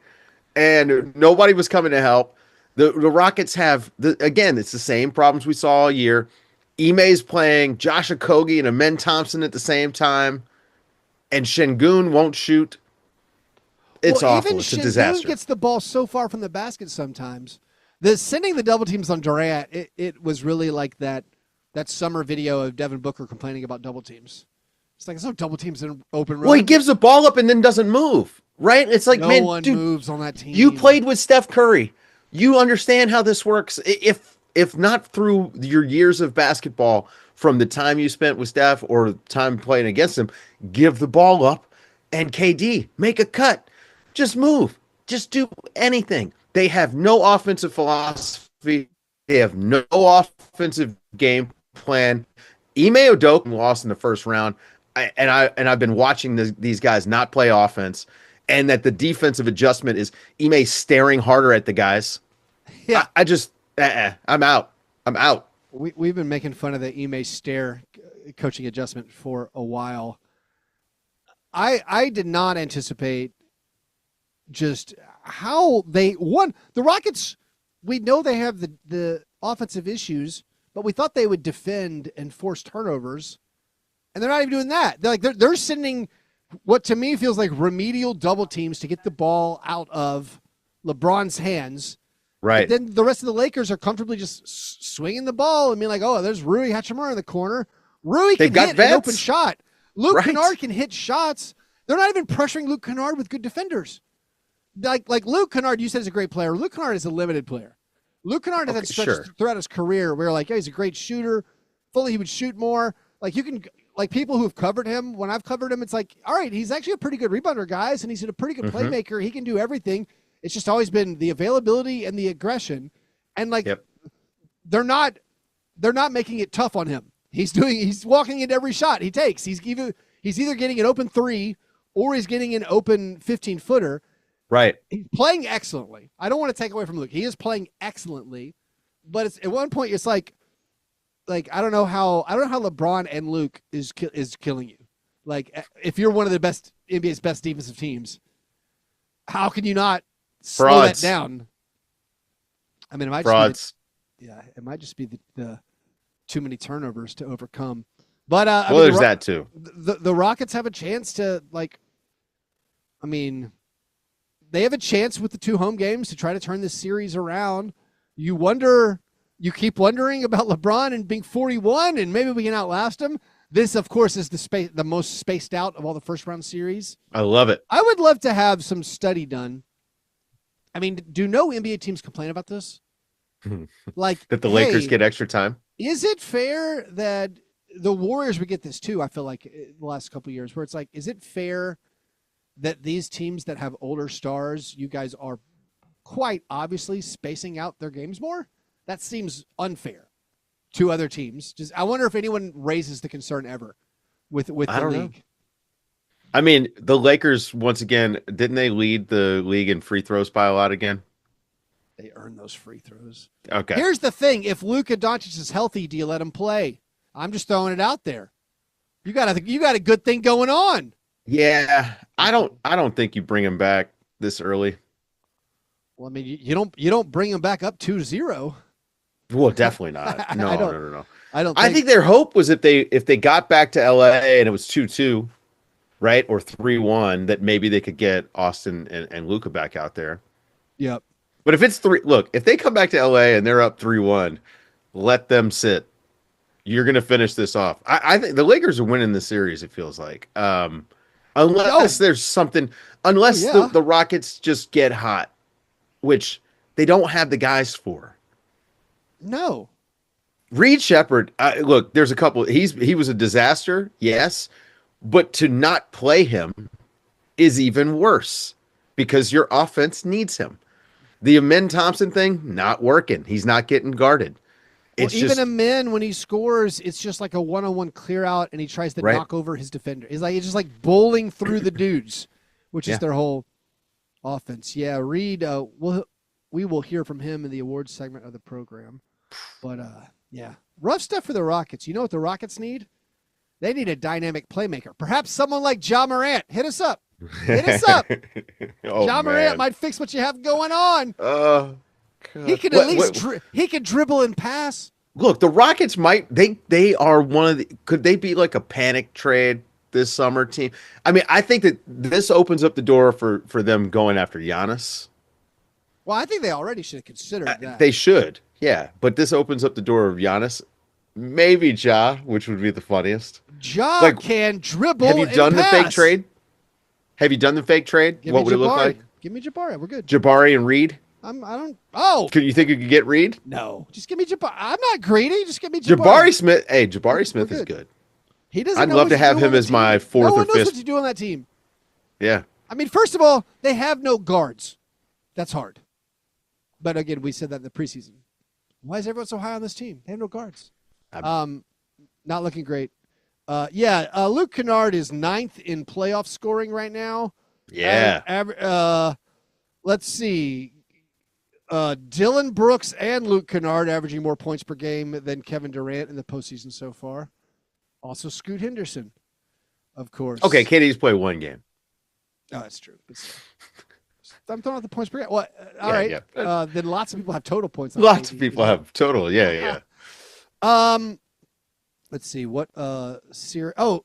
And nobody was coming to help. The Rockets have again, it's the same problems we saw all year. Ime's playing Josh Okogie and Amen Thompson at the same time, and Şengün won't shoot. It's awful. It's a disaster. Şengün gets the ball so far from the basket sometimes. Sending the double teams on Durant, it was really like that summer video of Devin Booker complaining about double teams. It's like, there's no double teams in open run. Well, he gives the ball up and then doesn't move, right? It's like, no one moves on that team. You played with Steph Curry. You understand how this works. If not through your years of basketball, from the time you spent with Steph or time playing against him, give the ball up and KD, make a cut. Just move. Just do anything. They have no offensive philosophy. They have no offensive game plan. Ime Udoka lost in the first round, and I've been watching these guys not play offense, and that the defensive adjustment is Ime staring harder at the guys. Yeah, I just I'm out. I'm out. We've been making fun of the Ime stare coaching adjustment for a while. I did not anticipate just how the Rockets, we know they have the offensive issues, but we thought they would defend and force turnovers, and they're not even doing that. They're sending what to me feels like remedial double teams to get the ball out of LeBron's hands. Right. But then the rest of the Lakers are comfortably just swinging the ball and being like, oh, there's Rui Hachimura in the corner. Rui can hit an open shot. Luke Kennard can hit shots. They're not even pressuring Luke Kennard with good defenders. Like Luke Kennard, you said is a great player. Luke Kennard is a limited player. Luke Kennard has had stretches throughout his career where he's a great shooter. Fully, he would shoot more. People who have covered him, when I've covered him, it's like, all right, he's actually a pretty good rebounder, guys, and he's a pretty good playmaker. He can do everything. It's just always been the availability and the aggression, and they're not making it tough on him. He's walking into every shot he takes. He's either getting an open three or he's getting an open 15-footer. Right. He's playing excellently. I don't want to take away from Luke. He is playing excellently, but it's at one point it's like I don't know how LeBron and Luke is killing you. Like if you're one of the best NBA's best defensive teams, how can you not slow that down? I mean, it might just be it might just be the too many turnovers to overcome. But there's that too. The Rockets have a chance to they have a chance with the 2 home games to try to turn this series around. You keep wondering about LeBron and being 41, and maybe we can outlast him. This, of course, is the most spaced out of all the first-round series. I love it. I would love to have some study done. I mean, do no NBA teams complain about this? Like that the Lakers get extra time? Is it fair that the Warriors would get this too? I feel like the last couple of years where it's like, is it fair that these teams that have older stars, you guys are quite obviously spacing out their games more? That seems unfair to other teams. I wonder if anyone raises the concern ever with the league. Know. I mean, the Lakers, once again, didn't they lead the league in free throws by a lot again? They earn those free throws. Okay. Here's the thing. If Luka Doncic is healthy, do you let him play? I'm just throwing it out there. You got a good thing going on. Yeah. I don't think you bring him back this early. Well, I mean, you don't bring him back up 2-0. Well, definitely not. No. I think their hope was if they got back to LA and it was 2-2, right? Or 3-1, that maybe they could get Austin and Luka back out there. Yep. But if it's if they come back to LA and they're up 3-1, let them sit. You're going to finish this off. I think the Lakers are winning the series, it feels like. Unless there's something, the Rockets just get hot, which they don't have the guys for. No. Reed Shepherd, look, there's a couple. He was a disaster, yes, but to not play him is even worse because your offense needs him. The Amin Thompson thing, not working. He's not getting guarded. Amin, when he scores, it's just like a one-on-one clear out, and he tries to knock over his defender. It's just like bowling through the dudes, which is their whole offense. Yeah, Reed, we will hear from him in the awards segment of the program. But, rough stuff for the Rockets. You know what the Rockets need? They need a dynamic playmaker. Perhaps someone like Ja Morant. Hit us up. Ja Morant might fix what you have going on. He can at least he can dribble and pass. Look, the Rockets they are one of the, could they be like a panic trade this summer team? I mean, I think that this opens up the door for them going after Giannis. Well, I think they already should have considered that. They should, yeah. But this opens up the door of Giannis. Maybe Ja, which would be the funniest. Ja can dribble. Have you done the fake trade? What would it look like? Give me Jabari. We're good. Jabari and Reed? I don't. Oh. Could you think you could get Reed? No. Just give me Jabari. I'm not greedy. Just give me Jabari. Jabari Smith is good. He doesn't. I'd love to have him as my fourth or fifth. No one knows what to do on that team. Yeah. I mean, first of all, they have no guards. That's hard. But again, we said that in the preseason. Why is everyone so high on this team? They have no guards. Not looking great. Luke Kennard is 9th in playoff scoring right now. Yeah. Let's see. Dylan Brooks and Luke Kennard averaging more points per game than Kevin Durant in the postseason so far. Also, Scoot Henderson, of course. Okay, KD's played one game. Oh, that's true. I'm throwing out the points per game. Well, all right. Yeah. Then lots of people have total points. Lots of people have total. Yeah. Let's see what series. Oh,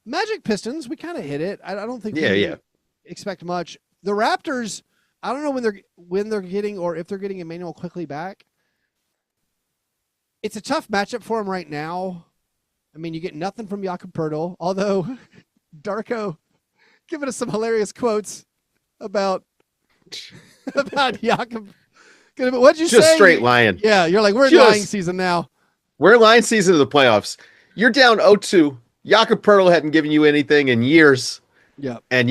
Magic Pistons. We kind of hit it. I don't think we expect much. The Raptors. I don't know when they're getting or if they're getting Emmanuel quickly back. It's a tough matchup for them right now. I mean, you get nothing from Jakob Poeltl, although Darko giving us some hilarious quotes about Jakob. What'd you say? Just straight lying. Yeah, you're like, we're in lying season now. We're in lying season of the playoffs. You're down 0-2. Jakob Poeltl hadn't given you anything in years. Yeah. And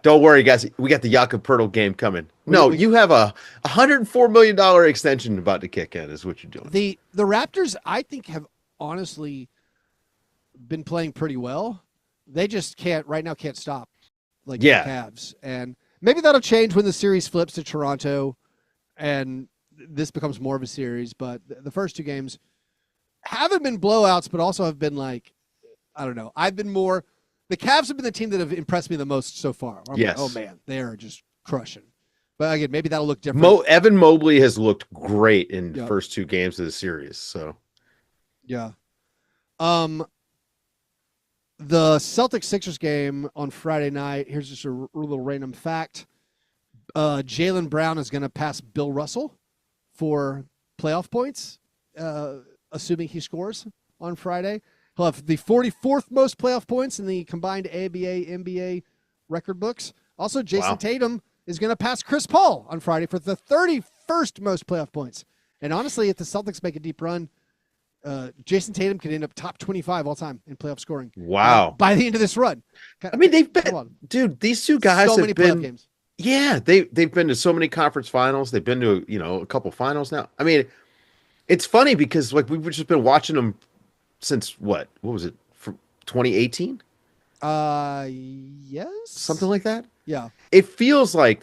don't worry, guys. We got the Jakob Poeltl game coming. No, you have a $104 million extension about to kick in is what you're doing. The Raptors, I think, have honestly been playing pretty well. They just can't stop. like Yeah. the Cavs. And maybe that'll change when the series flips to Toronto and this becomes more of a series. But the first two games haven't been blowouts, but also have been like, I don't know. The Cavs have been the team that have impressed me the most so far. I'm Yes. like, oh, man, they are just crushing. But again, maybe that'll look different. Evan Mobley has looked great in the Yep. first two games of the series. So Yeah. The Celtics-Sixers game on Friday night, here's just a little random fact. Jaylen Brown is going to pass Bill Russell for playoff points, assuming he scores on Friday. He'll have the 44th most playoff points in the combined ABA, NBA record books. Also, Jason Tatum is going to pass Chris Paul on Friday for the 31st most playoff points. And honestly, if the Celtics make a deep run, Jason Tatum could end up top 25 all time in playoff scoring. Wow. By the end of this run. I mean, dude, these two guys so many have been playoff games. Yeah, they've been to so many conference finals. They've been to, a couple finals now. I mean, it's funny because like we've just been watching them since what was it? From 2018? Yes. Something like that? Yeah. It feels like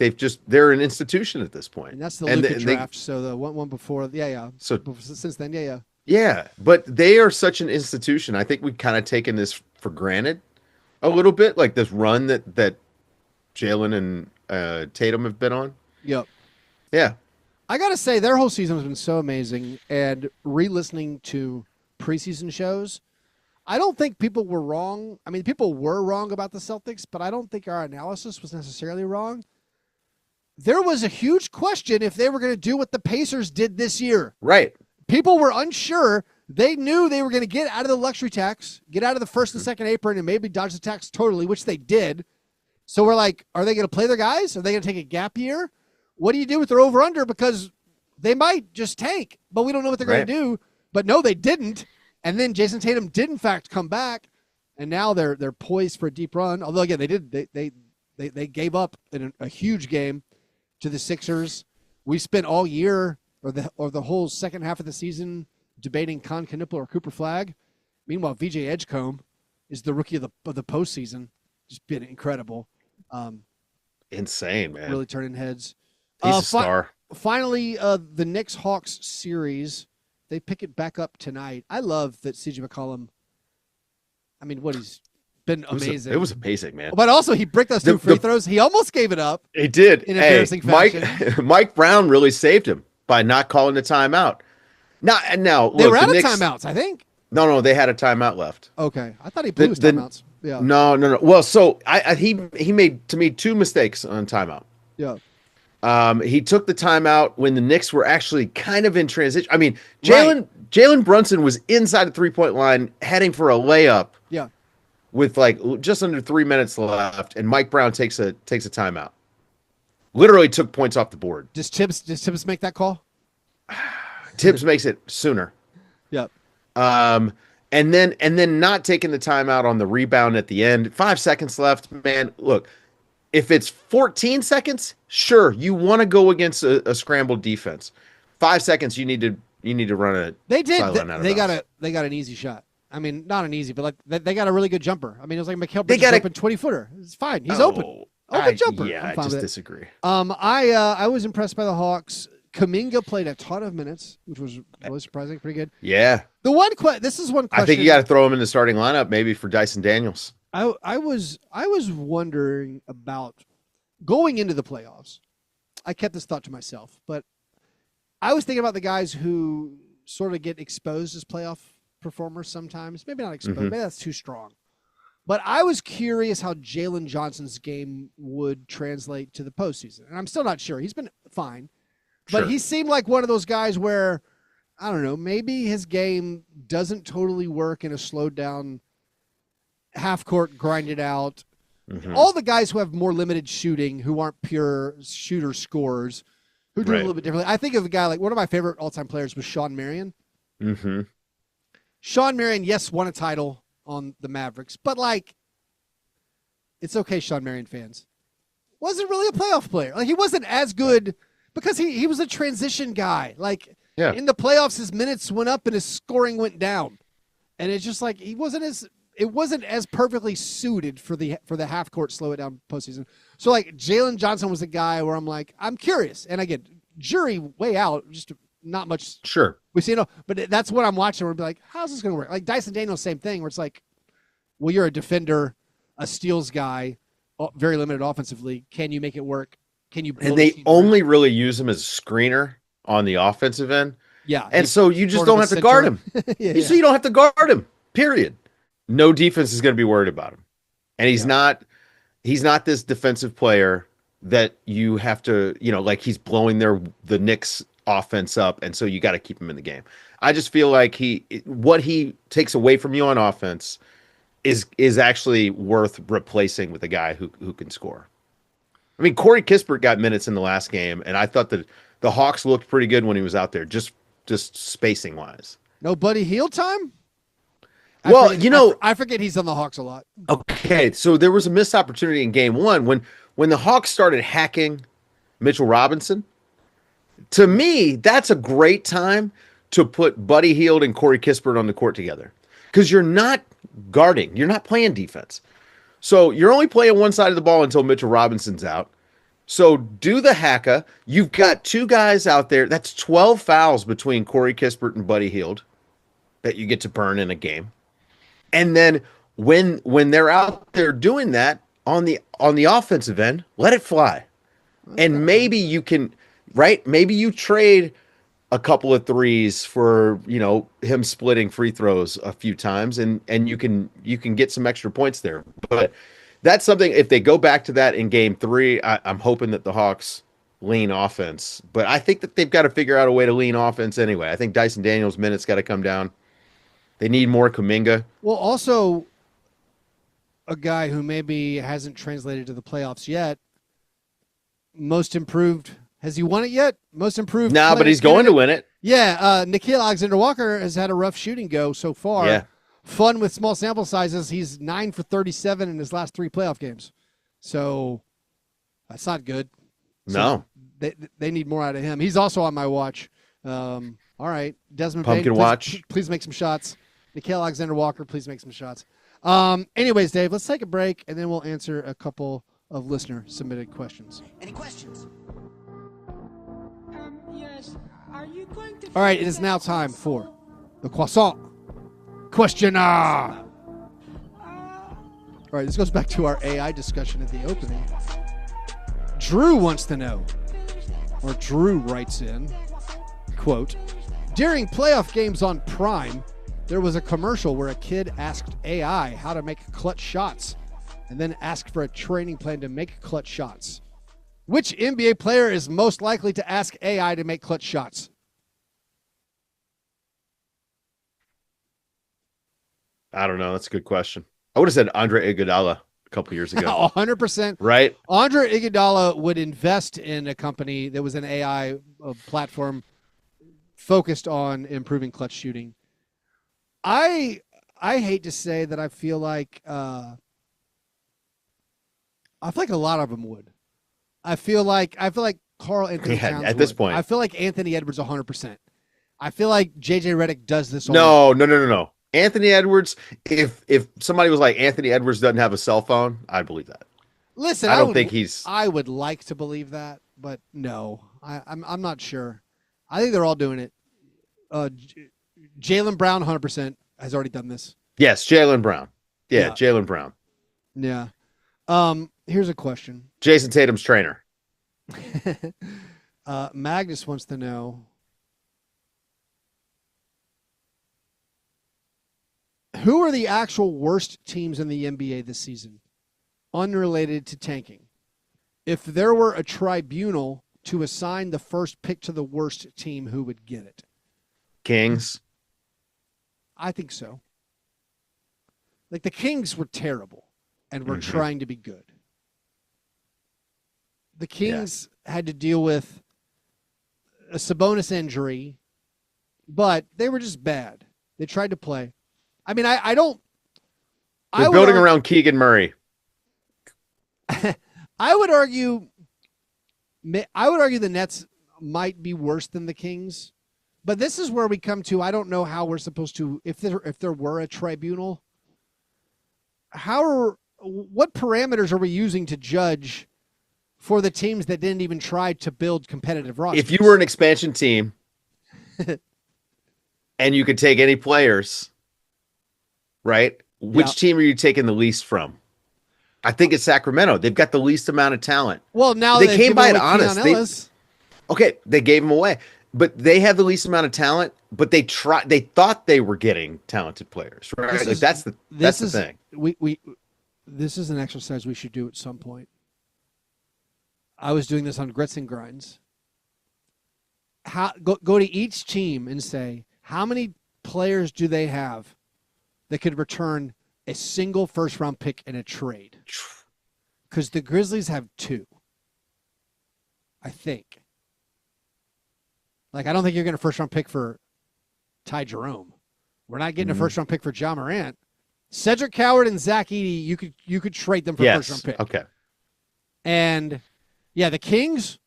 they're an institution at this point. And that's the Luka draft. So the one before, yeah. So since then, yeah. Yeah, but they are such an institution. I think we've kind of taken this for granted a little bit, like this run that Jalen and Tatum have been on. Yep. Yeah. I got to say, their whole season has been so amazing. And re-listening to preseason shows, I don't think people were wrong. I mean, people were wrong about the Celtics, but I don't think our analysis was necessarily wrong. There was a huge question if they were going to do what the Pacers did this year. Right. People were unsure. They knew they were going to get out of the luxury tax, get out of the first and second apron, and maybe dodge the tax totally, which they did. So we're like, are they going to play their guys? Are they going to take a gap year? What do you do with their over-under? Because they might just tank, but we don't know what they're going to do. But no, they didn't. And then Jason Tatum did, in fact, come back, and now they're poised for a deep run. Although, again, they gave up in a huge game to the Sixers. We spent all year or the whole second half of the season debating Con Knipple or Cooper Flagg. Meanwhile, VJ Edgecombe is the rookie of the postseason. Just been incredible. Insane, man. Really turning heads. He's a star. Finally, the Knicks-Hawks series, they pick it back up tonight. I love that CJ McCollum, I mean, he's been amazing. It was amazing, man. But also, he bricked those two free throws. He almost gave it up. He did. In embarrassing fashion. Mike Brown really saved him by not calling the timeout. Now, look, they were out of timeouts, I think. No, they had a timeout left. Okay, I thought he blew his timeouts. Yeah. No. Well, so he made to me two mistakes on timeout. Yeah. He took the timeout when the Knicks were actually kind of in transition. I mean, Jalen Brunson was inside the 3-point line heading for a layup. Yeah. With like just under 3 minutes left, and Mike Brown takes a timeout. Literally took points off the board. Does Tibbs make that call? Tibbs makes it sooner. Yep. And then not taking the timeout on the rebound at the end. 5 seconds left, man. Look, if it's 14 seconds, sure, you want to go against a scrambled defense. 5 seconds, you need to run a. They did. They got an easy shot. I mean, not an easy, but like they got a really good jumper. I mean, it was like Mikal Bridges open 20-footer. It's fine. He's open jumper. Yeah, I just disagree. I was impressed by the Hawks. Kuminga played a ton of minutes, which was really surprising. Pretty good. Yeah. This is one question. I think you got to throw him in the starting lineup, maybe for Dyson Daniels. I was wondering about going into the playoffs. I kept this thought to myself, but I was thinking about the guys who sort of get exposed as playoff performers sometimes. Maybe not exposed. Maybe that's too strong. But I was curious how Jalen Johnson's game would translate to the postseason. And I'm still not sure. He's been fine. But he seemed like one of those guys where, I don't know, maybe his game doesn't totally work in a slowed down half-court, grinded out. Mm-hmm. All the guys who have more limited shooting, who aren't pure shooter scorers, who do it a little bit differently. I think of a guy like one of my favorite all-time players was Sean Marion. Mm-hmm. Sean Marion, yes, won a title on the Mavericks, but like, it's okay, Sean Marion fans. Wasn't really a playoff player. Like, he wasn't as good because he was a transition guy. Like, in the playoffs, his minutes went up and his scoring went down. And it's just like, he wasn't as wasn't as perfectly suited for the half court slow it down postseason. So like Jalen Johnson was a guy where I'm like, I'm curious, and again, jury way out, just not much. Sure, we see but that's what I'm watching. We're like, how's this going to work? Like Dyson Daniels, same thing. Where it's like, well, you're a defender, a steals guy, very limited offensively. Can you make it work? Can you? And they only really use him as a screener on the offensive end. Yeah, and so you just don't have to guard him. So you don't have to guard him. Period. No defense is going to be worried about him, and he's not this defensive player that you have to, like he's blowing the Knicks offense up, and so you got to keep him in the game. I just feel like what he takes away from you on offense is actually worth replacing with a guy who can score. I mean, Corey Kispert got minutes in the last game, and I thought that the Hawks looked pretty good when he was out there, just spacing wise. No Buddy Hield time? I forget he's on the Hawks a lot. Okay, so there was a missed opportunity in game one when the Hawks started hacking Mitchell Robinson. To me, that's a great time to put Buddy Hield and Corey Kispert on the court together, because you're not guarding, you're not playing defense. So you're only playing one side of the ball until Mitchell Robinson's out. So do the hacka. You've got two guys out there. That's 12 fouls between Corey Kispert and Buddy Hield that you get to burn in a game. And then when they're out there doing that on the offensive end, let it fly. And maybe you can, right? Maybe you trade a couple of threes for, him splitting free throws a few times, and you can get some extra points there. But that's something, if they go back to that in game 3, I'm hoping that the Hawks lean offense. But I think that they've got to figure out a way to lean offense anyway. I think Dyson Daniels' minutes got to come down. They need more Kuminga. Well, also a guy who maybe hasn't translated to the playoffs yet. Most improved. Has he won it yet? Most improved. No, but he's going to win it. Yeah. Nickeil Alexander-Walker has had a rough shooting go so far. Yeah. Fun with small sample sizes. He's 9 for 37 in his last 3 playoff games. So that's not good. No. So they need more out of him. He's also on my watch. All right. Desmond Pumpkin Bane, watch. Please make some shots. Nickeil Alexander-Walker, please make some shots. Anyways, Dave, let's take a break, and then we'll answer a couple of listener-submitted questions. Any questions? Yes. Are you going to... All right, it is now time for the croissant questioner. All right, this goes back to our AI discussion at the opening. Drew wants to know, or Drew writes in, quote, during playoff games on Prime, there was a commercial where a kid asked AI how to make clutch shots and then asked for a training plan to make clutch shots. Which NBA player is most likely to ask AI to make clutch shots? I don't know. That's a good question. I would have said Andre Iguodala a couple years ago. 100%. Right? Andre Iguodala would invest in a company that was an AI platform focused on improving clutch shooting. I hate to say that I feel like a lot of them would. I feel like Carl Anthony Towns at this would. point. I feel like Anthony Edwards 100%. I feel like JJ Redick does this all No. Anthony Edwards, if somebody was like Anthony Edwards doesn't have a cell phone, I'd believe that. Listen, I don't think he's I would like to believe that, but no. I'm not sure. I think they're all doing it. Jaylen Brown 100% has already done this. Yes, Jaylen Brown. Yeah. Jaylen Brown. Yeah. Here's a question. Jason Tatum's trainer. Magnus wants to know, who are the actual worst teams in the NBA this season, unrelated to tanking? If there were a tribunal to assign the first pick to the worst team, who would get it? Kings. I think so. Like, the Kings were terrible and were trying to be good. The Kings had to deal with a Sabonis injury, but they were just bad. They tried to play. I mean, I don't... They're building around Keegan Murray. I would argue the Nets might be worse than the Kings. But this is where we come to, I don't know how we're supposed to, if there were a tribunal, what parameters are we using to judge for the teams that didn't even try to build competitive rosters? If you were an expansion team and you could take any players, right? Which team are you taking the least from? I think it's Sacramento. They've got the least amount of talent. Well, now they came by it honest. They gave them away, but they have the least amount of talent. But they thought they were getting talented players, right? That's the thing. This is an exercise we should do at some point. I was doing this on Grits and Grinds. Go to each team and say, how many players do they have that could return a single first-round pick in a trade? Because the Grizzlies have 2, I think. Like, I don't think you're getting a first-round pick for Ty Jerome. We're not getting a first-round pick for Ja Morant. Cedric Coward and Zach Edey, you could trade them for a first-round pick. Okay. And, yeah, the Kings,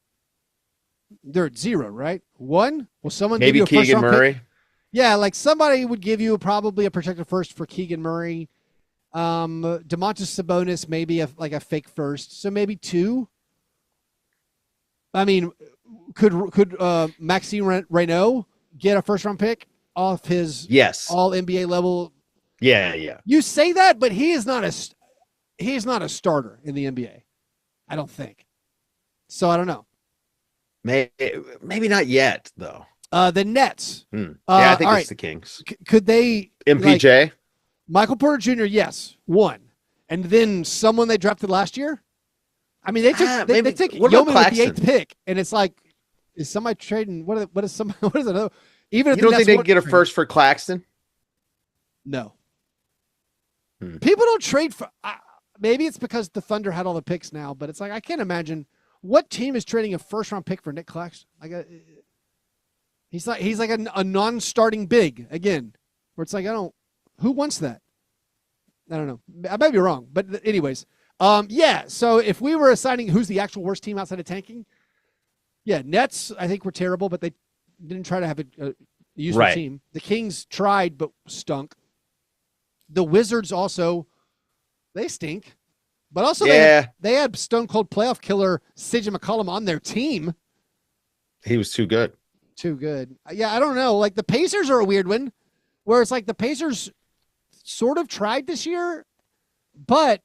they're at 0, right? 1? Will someone maybe give you a Keegan first-round Murray? pick? Yeah, like somebody would give you probably a protected first for Keegan Murray. Domantas Sabonis, maybe a fake first. So maybe 2. I mean, could Maxime Reynaud get a first-round pick off his all NBA level? Yeah. You say that, but he is not a starter in the NBA. I don't think. So I don't know. Maybe not yet, though. The Nets. Yeah, I think it's right. the Kings. Could they? MPJ? Michael Porter Jr., yes, 1. And then someone they drafted last year? I mean, they took Yeoman with the 8th pick, and it's like, is somebody trading? What is it? Even if you don't think they can get a first for Claxton? No. People don't trade for. Maybe it's because the Thunder had all the picks now, but it's like I can't imagine what team is trading a first-round pick for Nick Claxton. He's like a non-starting big again, where it's like who wants that? I don't know. I might be wrong, but anyways, So if we were assigning who's the actual worst team outside of tanking, Nets I think were terrible, but they didn't try to have a useful team. The Kings tried but stunk. The Wizards also, they stink, but also they had stone cold playoff killer CJ McCollum on their team. He was too good. Yeah, I don't know. Like the Pacers are a weird one, where it's like the Pacers sort of tried this year, but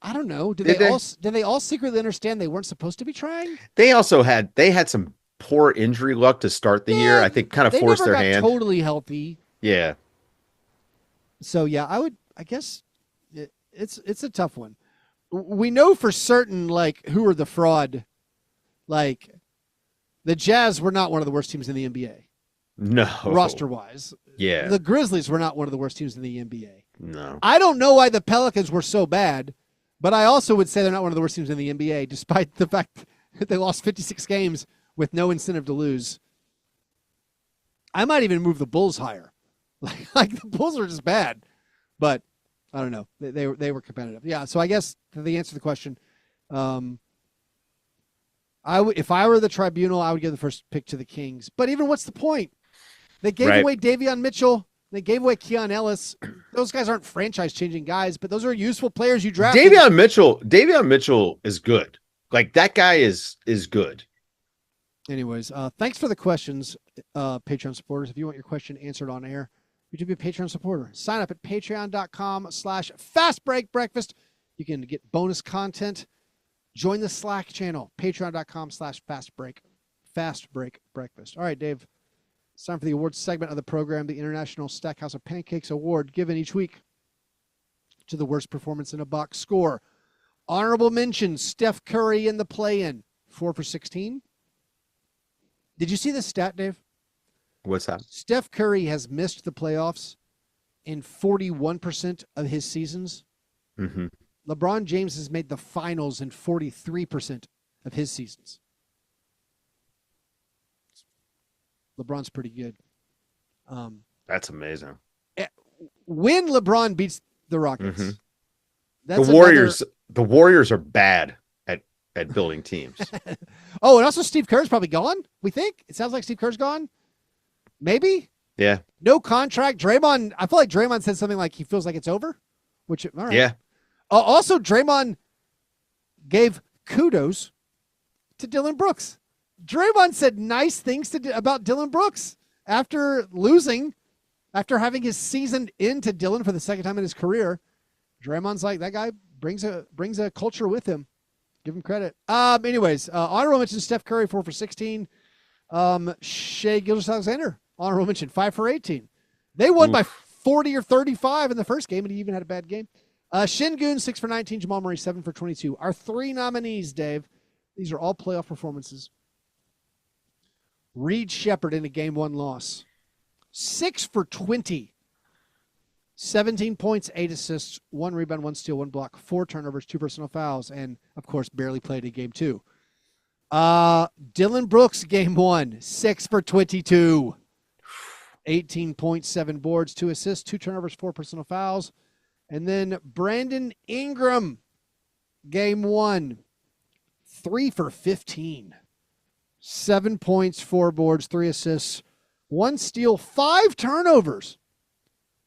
I don't know. Did they all secretly understand they weren't supposed to be trying? They had some poor injury luck to start the year. I think kind of forced their hand. Totally healthy. Yeah. So I guess it's a tough one. We know for certain who are the fraud. Like the Jazz were not one of the worst teams in the NBA. No. Roster wise. Yeah. The Grizzlies were not one of the worst teams in the NBA. No. I don't know why the Pelicans were so bad, but I also would say they're not one of the worst teams in the NBA, despite the fact that they lost 56 games with no incentive to lose. I might even move the Bulls higher. Like the Bulls are just bad, but I don't know. They were competitive. Yeah. So I guess the answer to the question, if I were the tribunal, I would give the first pick to the Kings. But even what's the point? They gave away Davion Mitchell. They gave away Keon Ellis. Those guys aren't franchise-changing guys, but those are useful players you drafted. Davion Mitchell is good. Like that guy is good. Anyways, thanks for the questions, Patreon supporters. If you want your question answered on air, you should be a Patreon supporter. Sign up at patreon.com/Fastbreak Breakfast. You can get bonus content. Join the Slack channel, patreon.com/Fastbreak Breakfast. All right, Dave. It's time for the awards segment of the program, the International Stackhouse of Pancakes Award, given each week to the worst performance in a box score. Honorable mention, Steph Curry in the play-in, 4 for 16. Did you see this stat, Dave? What's that? Steph Curry has missed the playoffs in 41% of his seasons. Mm-hmm. LeBron James has made the finals in 43% of his seasons. LeBron's pretty good. That's amazing. When LeBron beats the Rockets, the Warriors are bad at building teams. Oh, and also Steve Kerr's probably gone. We think it sounds like Steve Kerr's gone. Maybe. Yeah. No contract. Draymond. I feel like Draymond said something like he feels like it's over, Which, all right. Yeah. Also, Draymond gave kudos to Dylan Brooks. Draymond said nice things about Dylan Brooks after losing, after having his season into Dylan for the second time in his career. Draymond's like, that guy brings a culture with him. Give him credit. Anyways, honorable mention Steph Curry, 4 for 16. Shea Gilgeous-Alexander, honorable mention, 5 for 18. They won by 40 or 35 in the first game, and he even had a bad game. Şengün, 6 for 19. Jamal Murray, 7 for 22. Our 3 nominees, Dave, these are all playoff performances. Reed Shepherd in a Game 1 loss. 6 for 20. 17 points, 8 assists, 1 rebound, 1 steal, 1 block, 4 turnovers, 2 personal fouls, and, of course, barely played in Game 2. Dylan Brooks, Game 1, 6 for 22. 18 points, 7 boards, 2 assists, 2 turnovers, 4 personal fouls. And then Brandon Ingram, Game 1, 3 for 15. 7 points, 4 boards, 3 assists, 1 steal, 5 turnovers,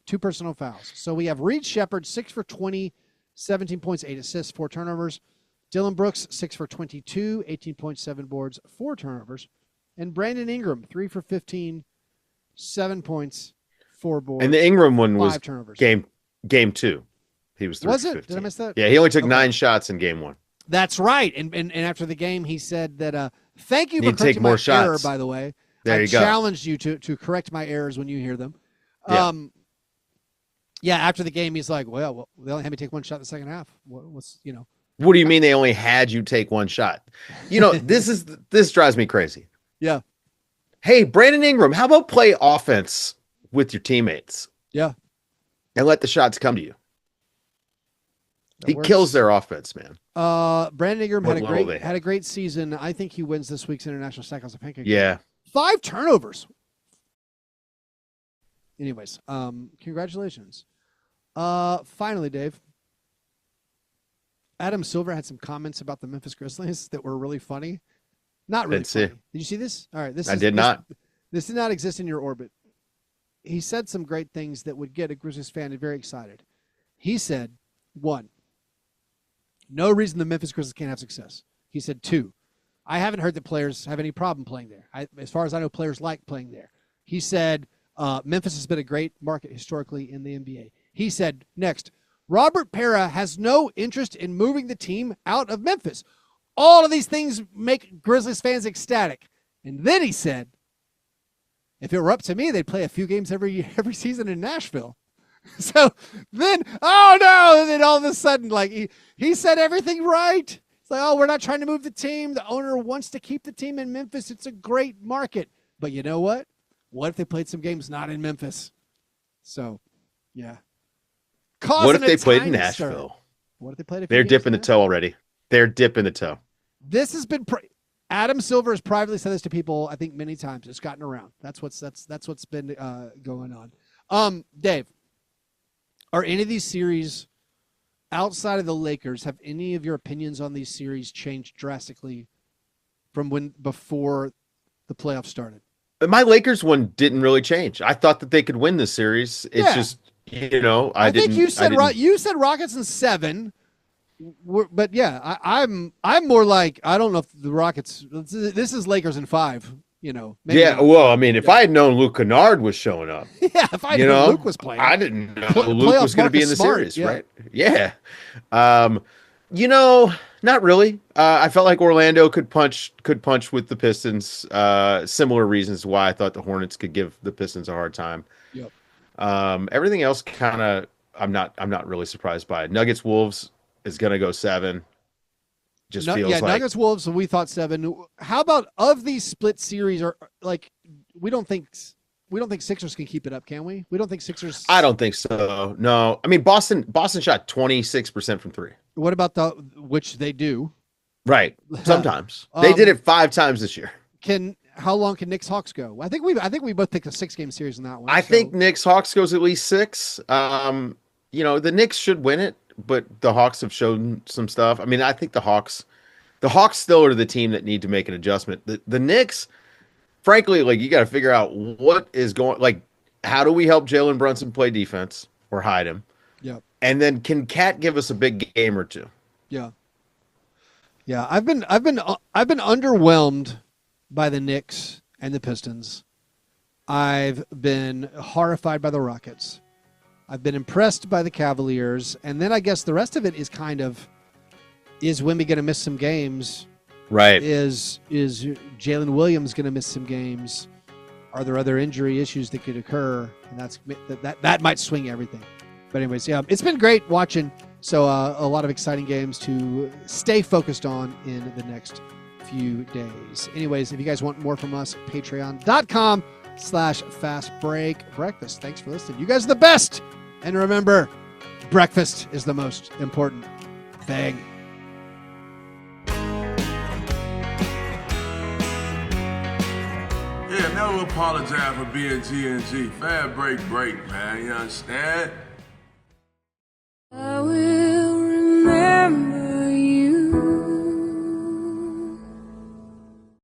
2 personal fouls. So we have Reed Shepherd, 6 for 20, 17 points, 8 assists, 4 turnovers. Dylan Brooks, 6 for 22, 18.7 boards, 4 turnovers. And Brandon Ingram, 3 for 15, 7 points, 4 boards. And the Ingram one was 5 turnovers. Game 2. He was 3 Was for it? 15. Did I miss that? Yeah, he only took 9 shots in Game 1. That's right. And after the game, he said that, thank you for Need to take correcting more my shots. error, by the way. There I you go. challenged you to correct my errors when you hear them. Yeah. Yeah, after the game, he's like, well, they only had me take 1 shot in the second half. What's, What do you mean they only had you take 1 shot? This drives me crazy. Yeah. Hey, Brandon Ingram, how about play offense with your teammates? Yeah. And let the shots come to you. That He works. kills their offense, man. Brandon Ingram What had little they a great season. I think he wins this week's International Stackhouse of Pancake. Yeah. 5 turnovers. Anyways, congratulations. Finally, Dave. Adam Silver had some comments about the Memphis Grizzlies that were really funny. Not really Didn't see. funny. Did you see this? All right. I did not. This did not exist in your orbit. He said some great things that would get a Grizzlies fan very excited. He said, 1, no reason the Memphis Grizzlies can't have success. He said, 2, I haven't heard that players have any problem playing there. As far as I know, players like playing there. He said, Memphis has been a great market historically in the NBA. He said, next, Robert Parra has no interest in moving the team out of Memphis. All of these things make Grizzlies fans ecstatic. And then he said, if it were up to me, they'd play a few games every season in Nashville. So then, oh no, and then all of a sudden, like he said everything right. It's like, oh, we're not trying to move the team. The owner wants to keep the team in Memphis. It's a great market. But you know what? What if they played some games not in Memphis? So, yeah. What if they played in Nashville? What if they played? They're dipping the toe already. They're dipping the toe. This has been Adam Silver has privately said this to people, I think, many times. It's gotten around. That's what's been going on. Dave, are any of these series outside of the Lakers? Have any of your opinions on these series changed drastically from before the playoffs started? My Lakers one didn't really change. I thought that they could win this series. It's just, I think you said Rockets in 7. But yeah, I'm more like, I don't know if the Rockets. This is Lakers in 5. Maybe yeah. not. Well, I mean, if I had known Luke Kennard was showing up, yeah, if I knew Luke was playing, I didn't know Luke was going to be in the Smart, series, right? Yeah. Not really. I felt like Orlando could punch with the Pistons. Similar reasons why I thought the Hornets could give the Pistons a hard time. Yep. Everything else kind of, I'm not really surprised by it. Nuggets Wolves is going to go 7. Feels like Nuggets Wolves. We thought 7. How about of these split series? Are like we don't think Sixers can keep it up, can we? We don't think Sixers. I don't think so. No, I mean Boston shot 26% from 3. What about which they do? Right. Sometimes they did it 5 times this year. How long can Knicks Hawks go? I think we both picked a 6-game series in that one. I think Knicks Hawks goes at least 6. The Knicks should win it, but the Hawks have shown some stuff. I mean, I think the Hawks still are the team that need to make an adjustment. The Knicks, frankly, like you got to figure out what is going. Like, how do we help Jalen Brunson play defense or hide him? Yep. And then can Cat give us a big game or two? Yeah. Yeah, I've been underwhelmed by the Knicks and the Pistons. I've been horrified by the Rockets. I've been impressed by the Cavaliers, and then I guess the rest of it is kind of, is Wemby going to miss some games? Right. Is Jalen Williams going to miss some games? Are there other injury issues that could occur? And that might swing everything. But anyways, yeah, it's been great watching. So a lot of exciting games to stay focused on in the next few days. Anyways, if you guys want more from us, patreon.com/Fastbreak Breakfast. Thanks for listening. You guys are the best. And remember, breakfast is the most important thing. Yeah, never apologize for being G&G. Fastbreak break, man. You understand?